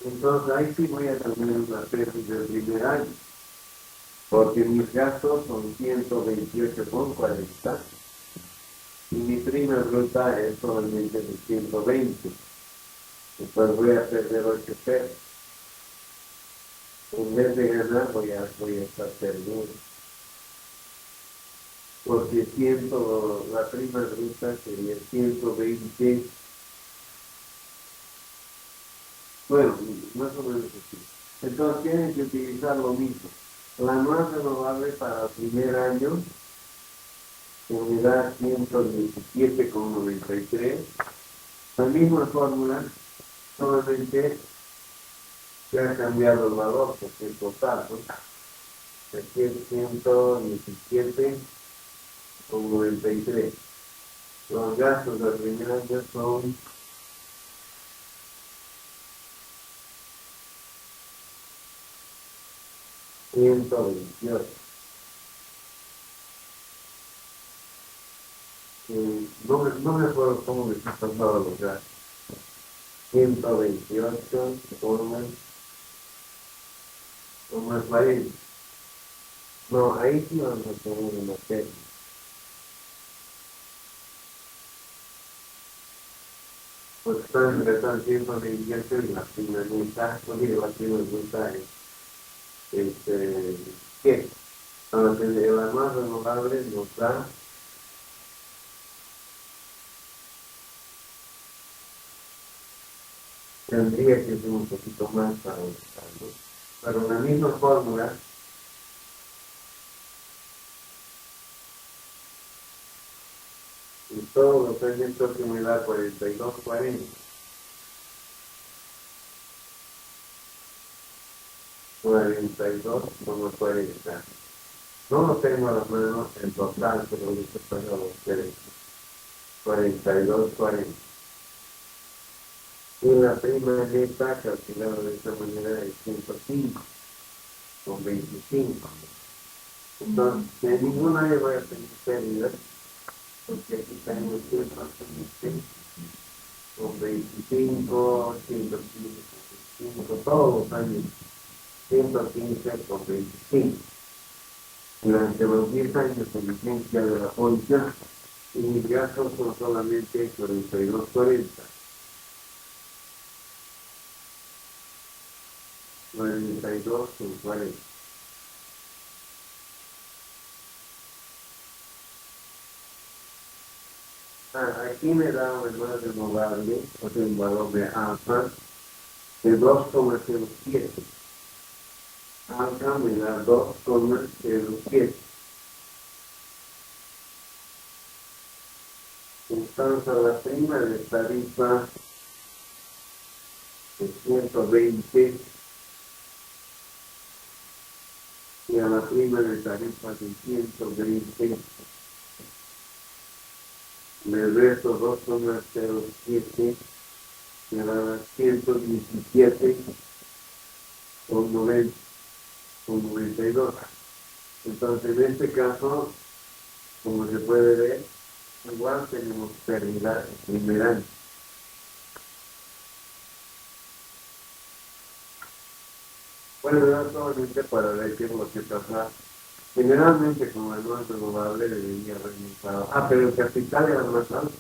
Entonces ahí sí voy a tener una tesis del primer año, porque mis gastos son 128,40 y mi prima bruta es solamente de 120. Entonces voy a perder 8 pesos. En vez de ganar voy a estar perdiendo. Porque la prima bruta sería 120. Bueno, más o menos así. Entonces tienen que utilizar lo mismo. La más renovable para el primer año me da 117,93. La misma fórmula, solamente se ha cambiado el valor, porque el total, ¿no? Aquí es 117,93. Los gastos del primer año son 128. No me acuerdo cómo me está pasando los gastos. 128 más 40. No, ahí sí vamos a tener una serie. Pues están empezando 128 y la prima mitad, oye, la prima mitad es, ¿qué? Para tener las más renovables nos da tendría que ser un poquito más para buscarlo. Pero la misma fórmula, y todos los años que me da 42,40. 42,40. No lo tengo a la mano en total, pero lo que pasa a ustedes. 42,40. Y la prima neta calculada de esta manera es 105,25. Entonces, de ninguna vez voy a tener pérdida, porque aquí tenemos 105,25, 105,25, todos los años 115 por 25. Durante los 10 años de vigencia de la póliza, mis gastos son solamente 42.40. 42.40. Aquí me da un valor renovable, o sea, un valor de alfa de 2,07. Alfa me da 2,07. Entonces la prima de tarifa de 120 y a la prima de tarifa de 120 le resto 2,07 me da 117 con 92. Entonces, en este caso, como se puede ver, igual tenemos pérdida el primer año. Bueno, era solamente para ver qué es lo que pasa. Generalmente, como el anual renovable debería haber aumentado. Pero el capital era más alto.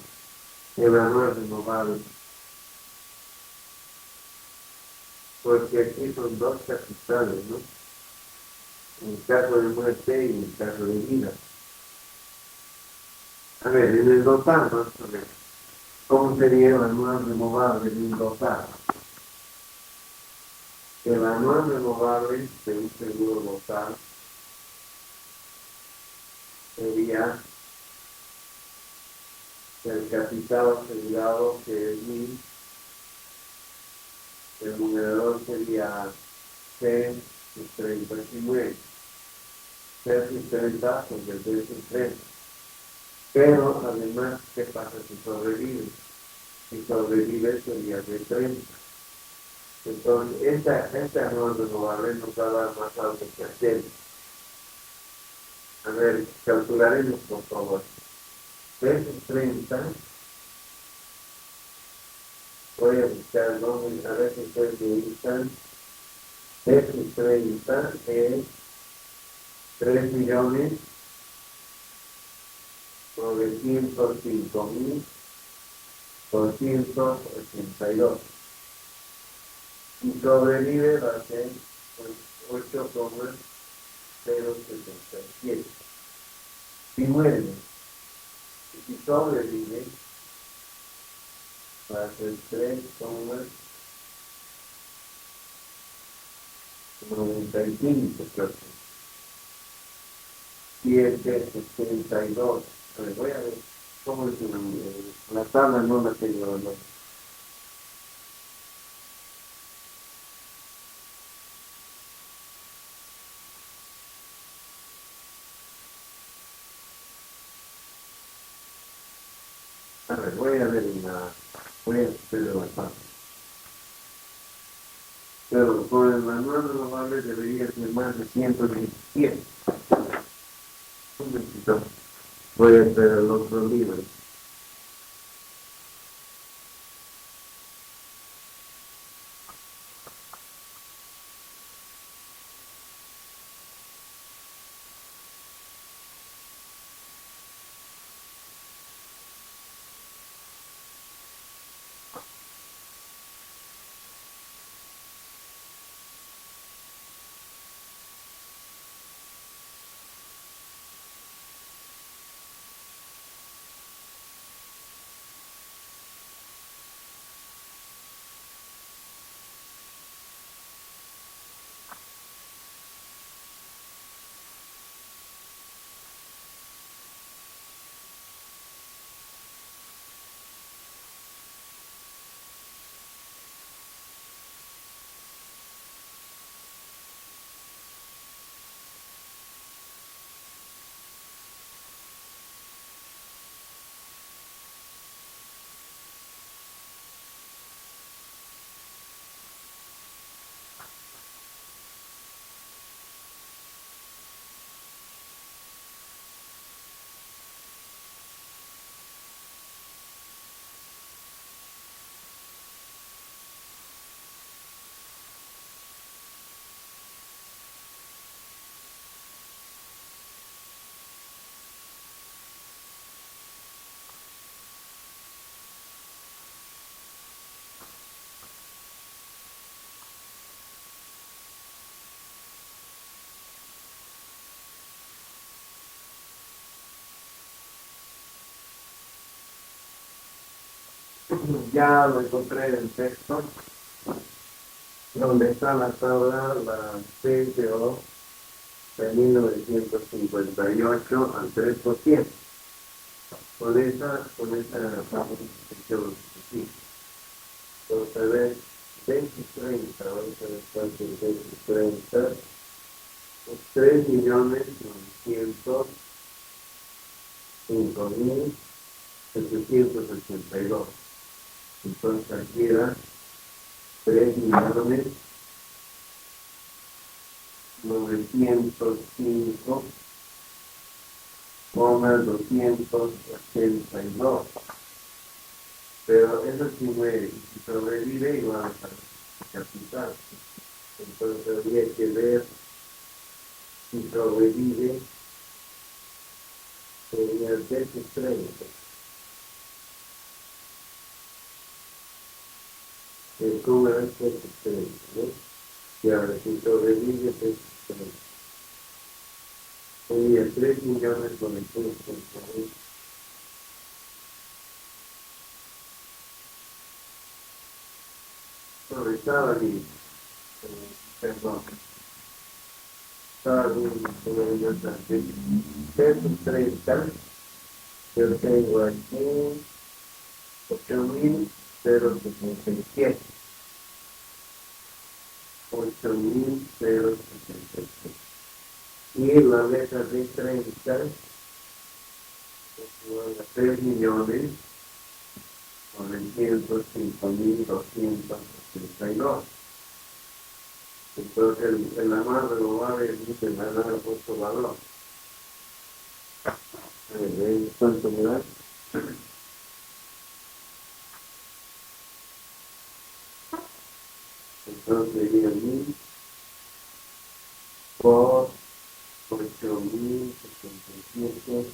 El anual renovable. Porque aquí son dos capitales, ¿no? En caso de muerte y en caso de vida. A ver, en el total, vamos a ver. ¿Cómo sería el anual renovable en un total? El anual renovable de un seguro local sería el capital asegurado, que es 1000, el numerador sería C y 39. C y 30 porque el D es 30. Pero además, ¿qué pasa si sobrevive? Si sobrevive sería de 30. Entonces, este anual renovable nos va a dar más alto que aquel. A ver, calcularemos por favor. 30, voy a buscar dónde, a ver si ustedes me ubican. 30 es 3.905.282. Y sobrevive va a ser 8,077. Si muere, y si sobrevive, va a ser 3,95, creo que. 7,72. A ver, voy a ver cómo es la tabla, no la tengo, no. A ver, voy a hacer la tabla. Pero con el manual renovable debería ser más de 117. Un momentito. Voy a hacer el otro libro. Ya lo encontré en el texto, donde está la tabla, la CPO de 1958 al 3%. Con esa tabla, sí. Entonces, ves, 2030, vamos a ver cuánto es 2030, 3.905.782. Entonces aquí era 3.905.282. Pero eso sí muere, y si sobrevive igual a capital. Entonces habría que ver si sobrevive, sería el 30. El número es 30, ¿no? Y ahora si sobrevive, 30. Sería 3.900.000. Sobre estaba bien, perdón, estaba bien, pesos 30, yo tengo aquí 8.067, 8.067. Y la letra de 30 es igual a 3.905.282. Entonces, la más renovable es el ganar puesto valor. ¿Cuánto me da? Entonces sería 1.000 por 8.067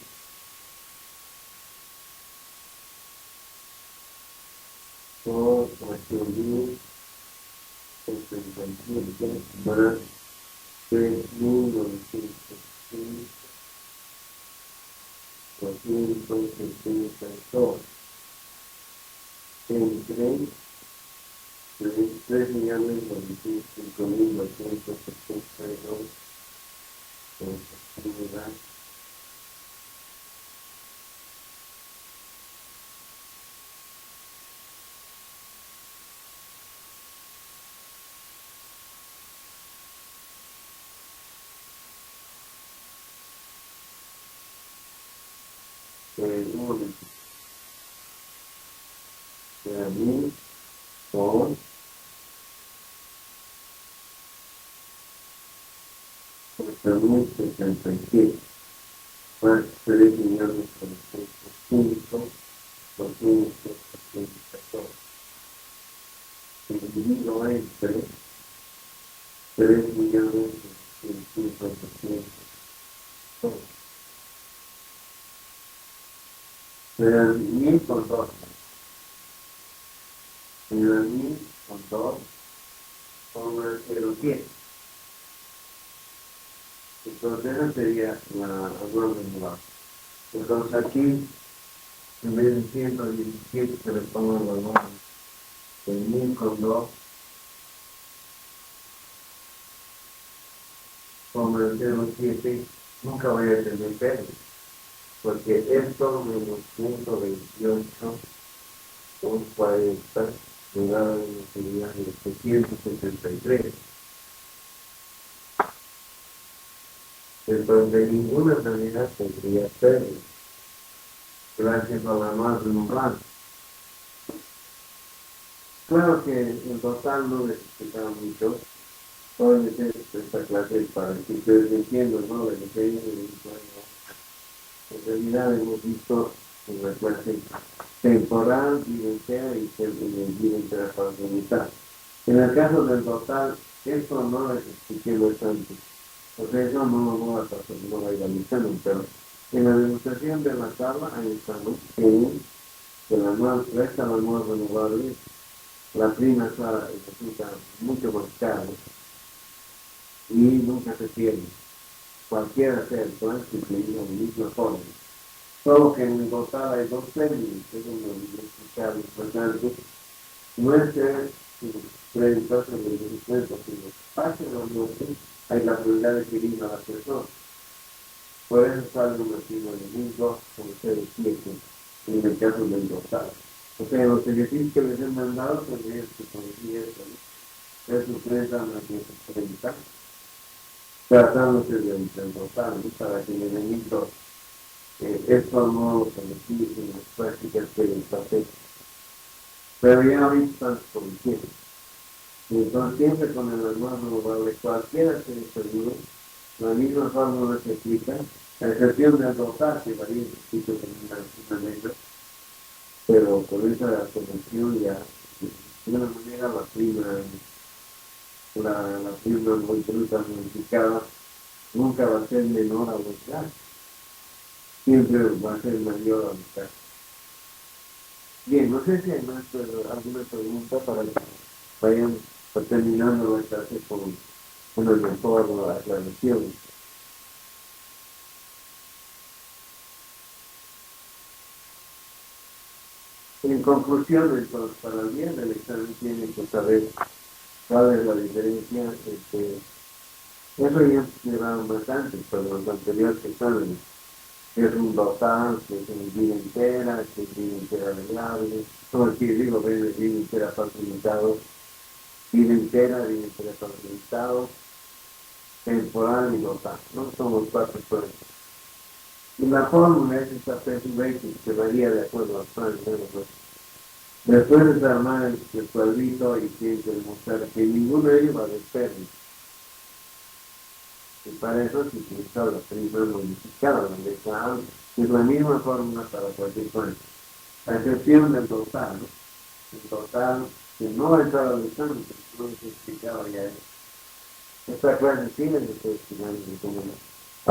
por 8.067 más 3.905.282. Entre 3.905.282. Un momento, será 1.000 por 8.067 más 3.905.282. Dividido entre 3.905.282. Serán 1.000 con 2. Serán 1.000 con 2, con 0,7. Entonces esa sería la razón regular. Entonces aquí, en vez de 117, se le pongo el valor de 1.000 con 2, con el 0,7, nunca voy a tener pérdida, porque esto menos 128 por 40 me da una utilidad de 773. Entonces de ninguna manera tendría pérdida, gracias a la más renovable. Claro que en total no necesitaba mucho, obviamente esta clase para que ustedes entiendan, ¿no? De lo que ellos en realidad hemos visto en la clase temporal, vivencial y vivencial para limitar. En el caso del total, esto no les expliqué antes. O sea, eso no va a pasar, no va a ir analizando, pero en la demostración de la tabla, ahí estamos, que la escala más renovable, la prima resulta mucho más cara y nunca se pierde. Cualquiera sea el plan, se utiliza de la misma forma. Solo que en Bogotá hay dos términos, que es lo escuchado importante. No es que créditos en el descuento, sino pase o no, hay la prioridad de que viva la persona. Por eso sale un artículo de 1002, como ustedes sienten, en el caso del Bogotá. O sea, los beneficios que les han mandado, pues ellos que conocían eso, ¿no? Eso ustedes dan a que se preguntan, tratándose del Bogotá, ¿no? Para que el enemigo esto no se les en las prácticas que les hace. Pero ya no hay tantos policías. Y entonces siempre con el hermano vale cualquiera que se seguro, la misma fórmula se aplica, a excepción del dotar que varía un poquito en una letra, pero con esa convención ya, de una manera la prima muy bruta modificada nunca va a ser menor a los gastos, siempre va a ser mayor a los gastos. Bien, no sé si hay más alguna pregunta para que vayan terminando la clase con una mejor aclaración. En conclusión, entonces, para el día del examen tienen que saber cuál es la diferencia. Eso ya llevaron bastante para los anteriores exámenes. Es un total, que es una vida entera, que es vida entera variable, todo el que digo, vida entera facilitado, vida entera facilitado, temporal y total, ¿no? Son los cuatro pruebas. Y la fórmula es esta PSV que varía de acuerdo a plan, ¿no? Después de desarmar el cuadrito y tiene que demostrar que ninguno de ellos va a haber pérdida. Y para eso se utiliza la prima modificada, la letra A, que es la misma fórmula para cualquier cosa. A excepción del total, ¿no? El total que no va a entrar al examen, que no se explicaba ya. Esta clase sí les estoy explicando cómo no.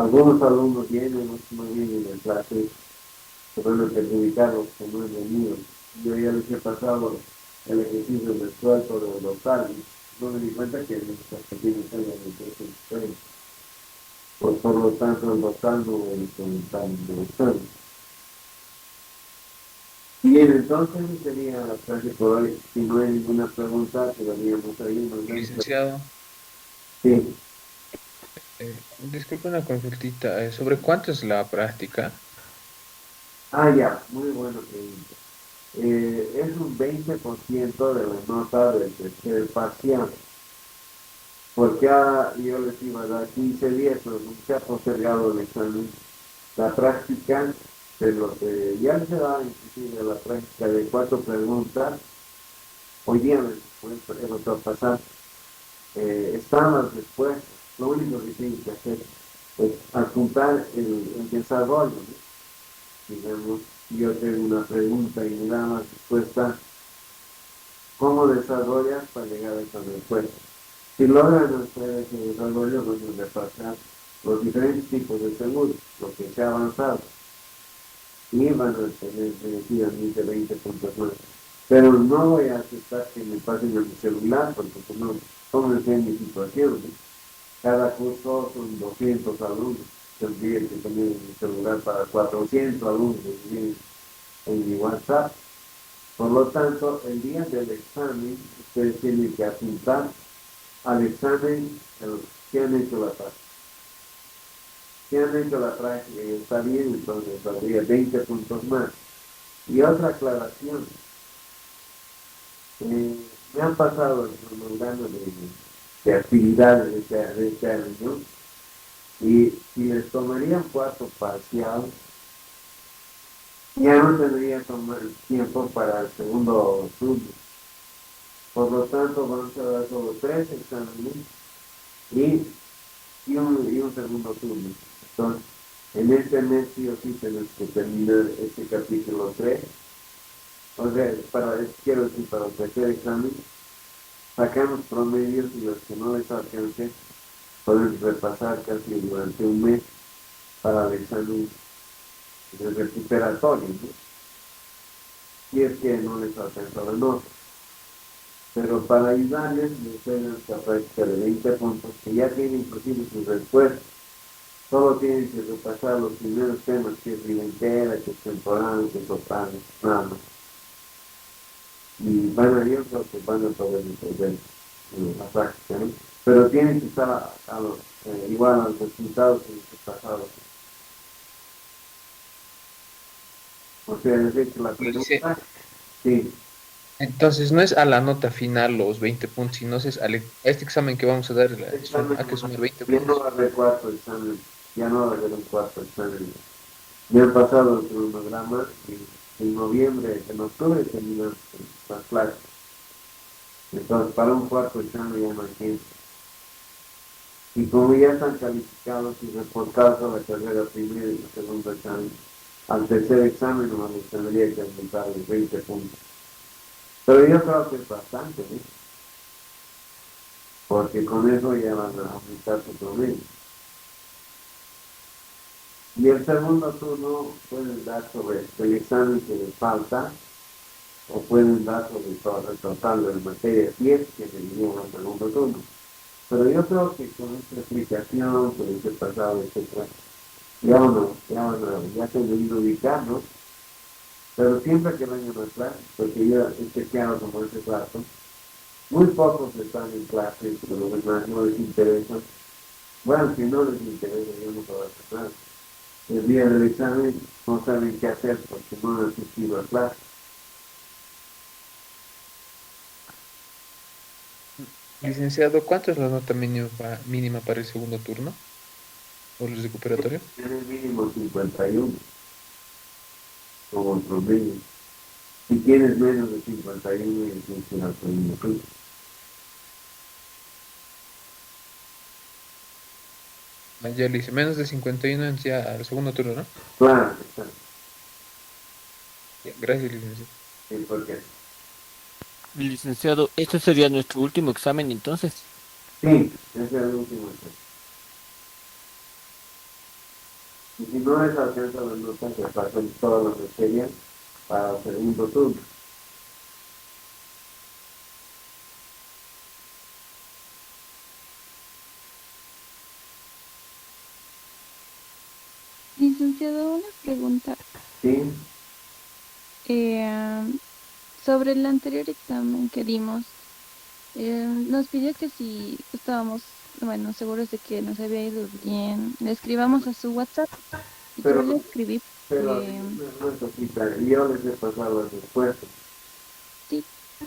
Algunos alumnos vienen, otros no vienen en clase, se van a perjudicar los que no han venido. Yo ya les he pasado el ejercicio mensual por el local y no me di cuenta que nuestras pequeñas áreas de diferentes. Por lo tanto, el local no es tan interesante. Bien, entonces sería la clase por hoy. Si no hay ninguna pregunta, quedaríamos ahí.
Licenciado,
Sí.
disculpe una consultita. ¿Sobre cuánto es la práctica?
Ah, ya, muy buena pregunta. Es un 20% de la nota del tercer parcial. Porque yo les iba a dar 15 días, pero nunca ha postergado el examen. La práctica, de lo que ya se da inclusive la práctica de 4 preguntas, hoy día les va a pasar, están las respuestas. Lo único que tienen que hacer es apuntar el desarrollo, ¿no? Digamos, yo tengo una pregunta y me dan la respuesta, ¿cómo desarrollas para llegar a esa respuesta? Si logran hacer ese desarrollo, van a repasar los diferentes tipos de seguros, lo que se ha avanzado, y van a tener definitivamente 20 puntos más. Pero no voy a aceptar que me pasen a mi celular, porque no, pónganse en mi situación, ¿no? Cada curso son 200 alumnos, tendría que tener mi celular para 400 alumnos en mi WhatsApp. Por lo tanto, el día del examen, ustedes tienen que apuntar al examen que han hecho la práctica. Si han hecho la práctica y está bien, entonces habría 20 puntos más. Y otra aclaración, me han pasado el cronograma de actividades de este año, y si les tomarían 4 parciales, ya no tendría tiempo para el segundo turno. Por lo tanto, vamos a dar solo 3 exámenes y un segundo turno. Entonces, en este mes sí o sí tenemos que terminar este capítulo 3. O sea, quiero decir, para el tercer examen, sacamos promedios y los que no les alcance pueden repasar casi durante un mes para el examen de recuperatorio, ¿no? Si es que no les alcanza la nota. Pero para ayudarles, les doy esta práctica de 20 puntos que ya tienen inclusive sus respuestas. Solo tienes que repasar los primeros temas, que es clientela, que es temporal, que es total, nada más. Y van a ir lo que van a poder entender en la práctica, ¿no? Pero tienen que estar igual a los resultados que les pasado. O sea, es decir, que la
Dice,
pregunta, sí,
entonces no es a la nota final los 20 puntos, sino es a este examen que vamos a dar,
examen,
hay que sumar 20
ya no
puntos.
va a haber cuatro exámenes, ya no va a haber un cuarto examen. Ya han pasado el cronograma y en noviembre, en octubre terminan las clases. Entonces, para un cuarto examen ya no hay tiempo. Y como ya están calificados y reportados a la carrera primero y segundo examen, al tercer examen nos tendría que aumentar los 20 puntos. Pero yo creo que es bastante, ¿eh? Porque con eso ya van a aumentar su promedio. Y el segundo turno pueden dar sobre el examen que les falta, o pueden dar sobre todo el total de la materia 10 que se vinieron al segundo turno. Pero yo creo que con esta explicación, con este pasado, etcétera, ya se han debido ubicar, ¿no? Pero siempre que vengan a clase, porque yo he chequeado como ese rato, muy pocos están en clase, pero los demás no les interesa. Bueno, si no les interesa, yo no puedo hacer nada. El día del examen no saben qué hacer porque no han asistido a clase.
Licenciado, ¿cuánto es la nota mínima para el segundo turno o el recuperatorio?
Tienen mínimo 51 como el promedio. Si tienes menos de 51, ya tienes que ir al segundo turno.
Ya le hice menos de 51 ya al segundo turno, ¿no?
Claro, exacto.
Ya, gracias, licenciado.
Sí, porque
Licenciado, este sería nuestro último examen entonces.
sí, ese es el último examen. Y si no les alcanza la nota, se pasan todas las materias para el segundo turno.
Licenciado, una pregunta.
¿Sí?
Eh, Sobre el anterior examen que dimos, nos pidió que si estábamos, bueno, seguros de que nos había ido bien, le escribamos a su WhatsApp y yo
Pero,
le escribí
pero,
que
una cosita, y yo les he pasado las respuestas.
sí,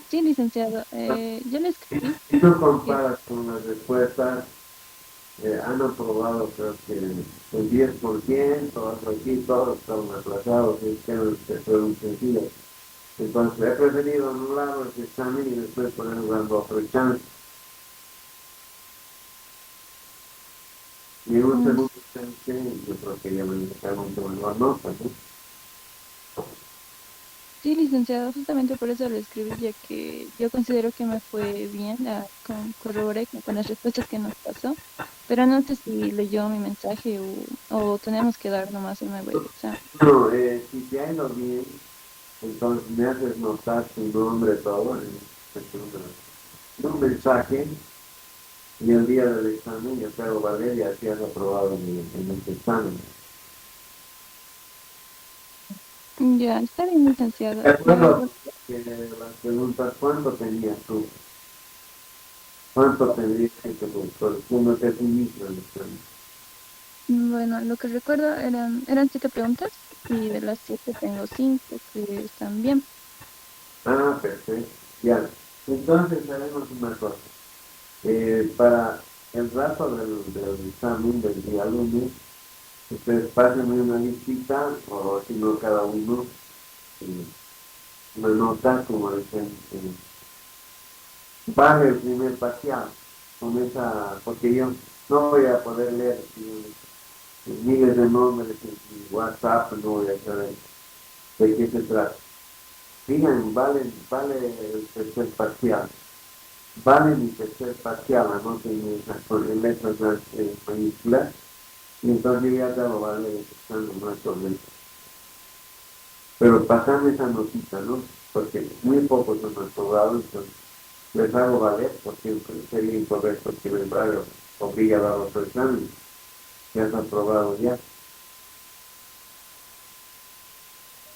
sí, licenciado, yo le escribí
Si tú
que
comparas con las respuestas, han aprobado creo que el 10%, algo así, todos estaban aplazados, y que fueron sencillos. Entonces he preferido anular ese examen y después poner dando otro examen. Y en un
mm,
segundo examen, yo creo que ya me sacaron una mejor nota, ¿no?
sí, licenciado, justamente por eso le escribí, ya que yo considero que me fue bien, corroboré con las respuestas que nos pasó, pero no sé si leyó mi mensaje o tenemos que dar nomás un nuevo examen.
No, si te ha ido bien, entonces me haces notar tu nombre, todo, en un mensaje, y el día del examen yo te hago valer y así has aprobado en este examen.
Ya, está bien, licenciado.
De acuerdo, que las preguntas, ¿cuánto tenías tú? ¿Cuánto tendrías que te corresponde a ti mismo el examen?
Bueno, lo que recuerdo eran 7 preguntas y de las 7 tengo 5 que están bien.
Ah, perfecto, ya. Entonces haremos una cosa. Para el rato del examen del día lunes, ustedes pásenme una listita, o si no cada uno, eh, una nota, como dicen, vale el primer parcial, con esa, porque yo no voy a poder leer miles de nombres en mi WhatsApp, no voy a saber de qué se trata. Digan, vale el tercer parcial. Vale mi tercer parcial, anoten con letras mayúsculas, y entonces yo ya te lo vale detectando más sobre eso. Pero pasame esa notita, ¿no? Porque muy pocos son aprobados, entonces les hago valer, porque sería incorrecto que me obligue a dar otro examen. que has aprobado ya.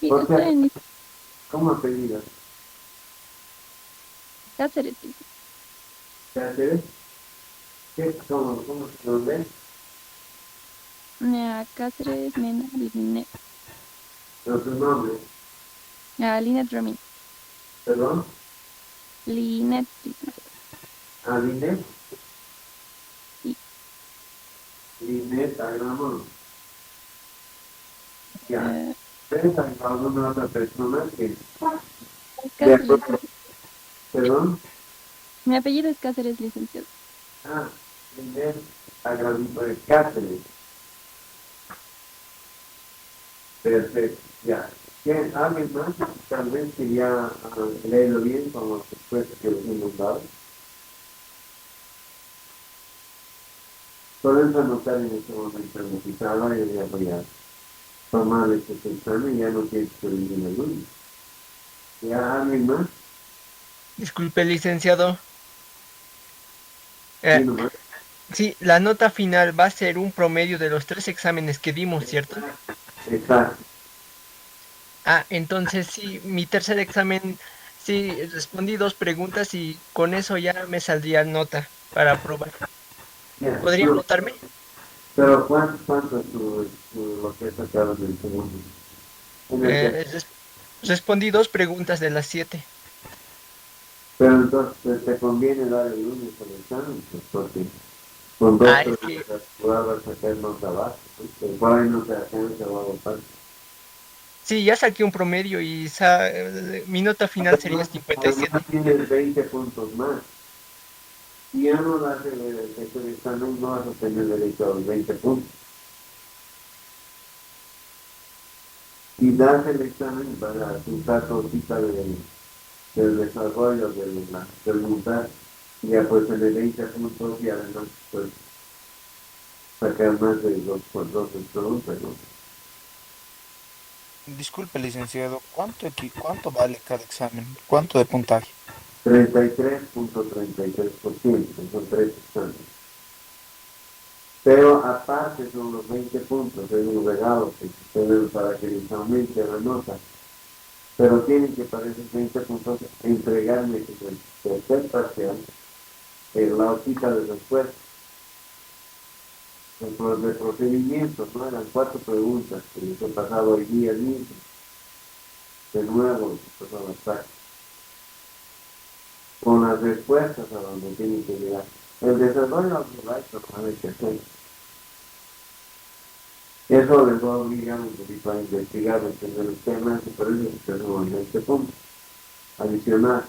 Sí,
¿Por
estoy
qué?
en
¿Cómo apellidas?
Cáceres, dice.
¿Cáceres? ¿Qué? ¿Cómo se lo ves?
Cáceres, Mena, Linet.
¿Pero tu nombre?
Linet Ramin.
¿Perdón?
Linet, licenciado.
¿Alinet?
Sí,
¿Linet Agramón? Ya.
eh,
¿Ves a alguna otra persona que... De
Cáceres,
acuerdo. ¿Perdón?
mi apellido es Cáceres, licenciado.
Ah, Linet Agramón de Cáceres. Perfecto, ya. ¿Quién? ¿Alguien más? Tal vez que ya leído bien con los respuestas que les hemos dado. Pueden anotar en este momento en la pizarra y ya voy a tomar este examen y ya no tienes que venir en el lunes. ¿Ya alguien más?
Disculpe, licenciado.
Sí,
Eh,
nomás.
sí, la nota final va a ser un promedio de los 3 exámenes que dimos, ¿cierto?
Exacto.
Ah, entonces sí, mi tercer examen, sí, respondí 2 preguntas y con eso ya me saldría nota para aprobar.
Ya,
¿Podría
no,
anotarme?
pero ¿cuánto es lo que has sacado del segundo? En el
Eh,
tercero.
res- Respondí 2 preguntas de las 7.
Pero entonces te conviene dar el lunes el examen, pues, porque con dos
Ah, es que
preguntas vas a sacar nota baja, ¿no? Por ahí no te alcanza o algo tal.
sí, ya saqué un promedio y mi nota final sería
Además
57.
tienes 20 puntos más. Si ya no das el examen, no vas a tener derecho a los 20 puntos. Si das el examen, para apuntar cosita del desarrollo del montaje, ya pues tener 20 puntos y además pues sacar más de 2 por 2 en preguntas, ¿no?
Disculpe, licenciado, ¿cuánto vale cada examen? ¿Cuánto de puntaje?
33.33%, son 3 exámenes. Pero aparte son los 20 puntos, es un regalo que tenemos para que les aumente la nota. Pero tienen que para esos 20 puntos entregarme en el tercer parcial la hojita de respuesta. De procedimiento, ¿no? Eran 4 preguntas que les he pasado hoy día mismo. De nuevo, pues a las prácticas. Con las respuestas a donde tienen que llegar. El desarrollo autoral no hay que hacer. Eso les va a obligar un poquito a investigar, a entender los temas, y por eso se tenemos en este punto. Adicional.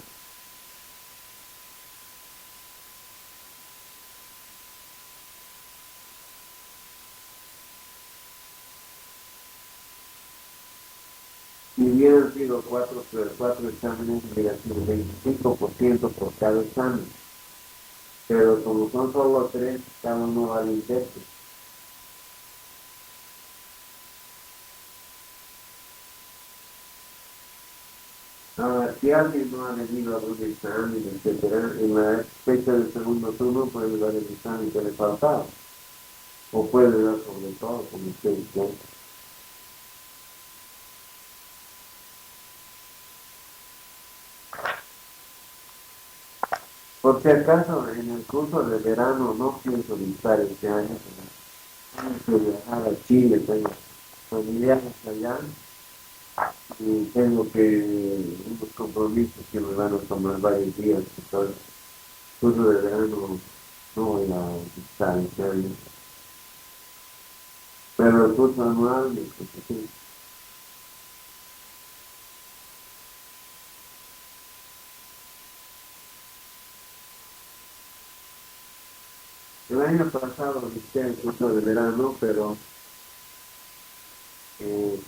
Si hubieran sido 4 exámenes, hubiera sido 25% por cada examen. Pero como son solo 3, cada uno vale un tercio. Ahora, si alguien no ha venido a un examen, etcétera, en la fecha del segundo turno puede dar el examen que le faltaba. O puede dar sobre todo, como usted dice. Por si acaso, en el curso de verano no pienso visitar este año, pienso viajar a Chile, tengo familiares allá y tengo unos compromisos que me van a tomar varios días, entonces el curso de verano no voy a visitar este año. Pero el curso anual, pues sí. El año pasado visité el curso de verano, pero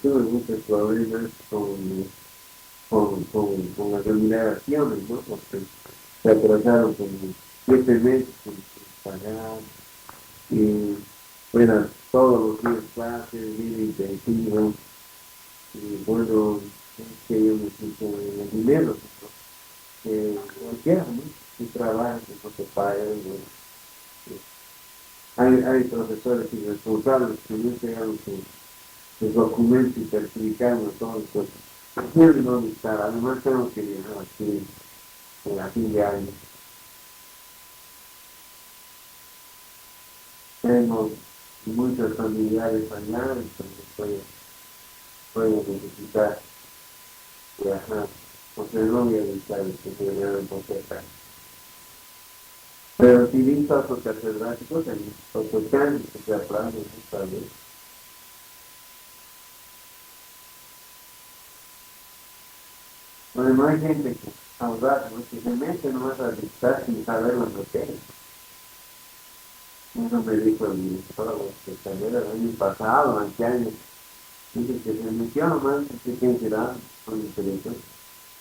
tuve muchos problemas con las remuneraciones, ¿no? Porque se atrasaron como 7 meses sin pagar y fueron todos los días clases, bien intensivos y bueno, es que yo me siento en el dinero, ¿no? Cualquiera, ¿no? Si trabaja, que no te pagan, ¿no? Hay profesores irresponsables que no entregan sus documentos y certificados todo eso. Tienen dónde estar. Además tengo que llegar aquí en la fin de año. Tengo muchos familiares allá, entonces voy a necesitar viajar. Porque no voy a evitar que se vean por acá. Pero si visto a los catedráticos en Ocotlán, que se hablan esta vez. Bueno, no hay gente que audaz, ¿no? Que se mete nomás a dictar sin saber lo que es. Eso me dijo el director de carrera el año pasado, anteaño. Dice que se metió nomás, no sé quién será, con el director,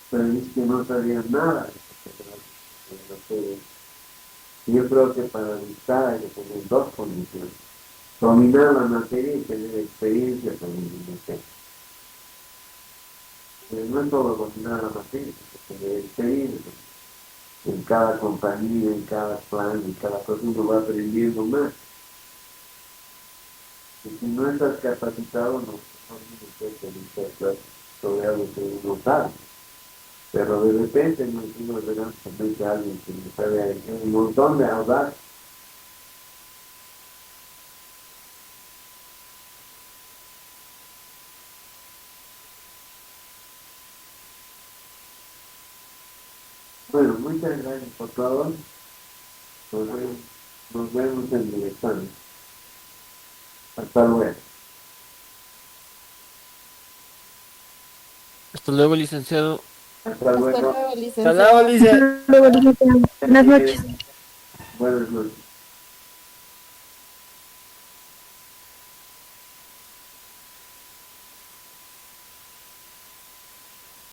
pero dice que no sabía nada de lo que es. Yo creo que para dictar hay que tener dos condiciones. Dominar la materia y tener experiencia con el materia. Pero no es solo dominar la materia, hay que tener experiencia. En cada compañía, en cada plan, en cada cosa uno va aprendiendo más. Y si no estás capacitado, no puedes hacer sobre algo que uno sabe. Pero de repente uno verá también a alguien que sabe un montón de audacia. Bueno, muchas gracias por todo. Nos vemos en el examen. Hasta luego.
Hasta luego, licenciado.
Hasta luego.
Hasta luego,
Hasta
licenciado.
luego, licenciado.
Luego, licenciado. Buenas noches.
Buenas noches.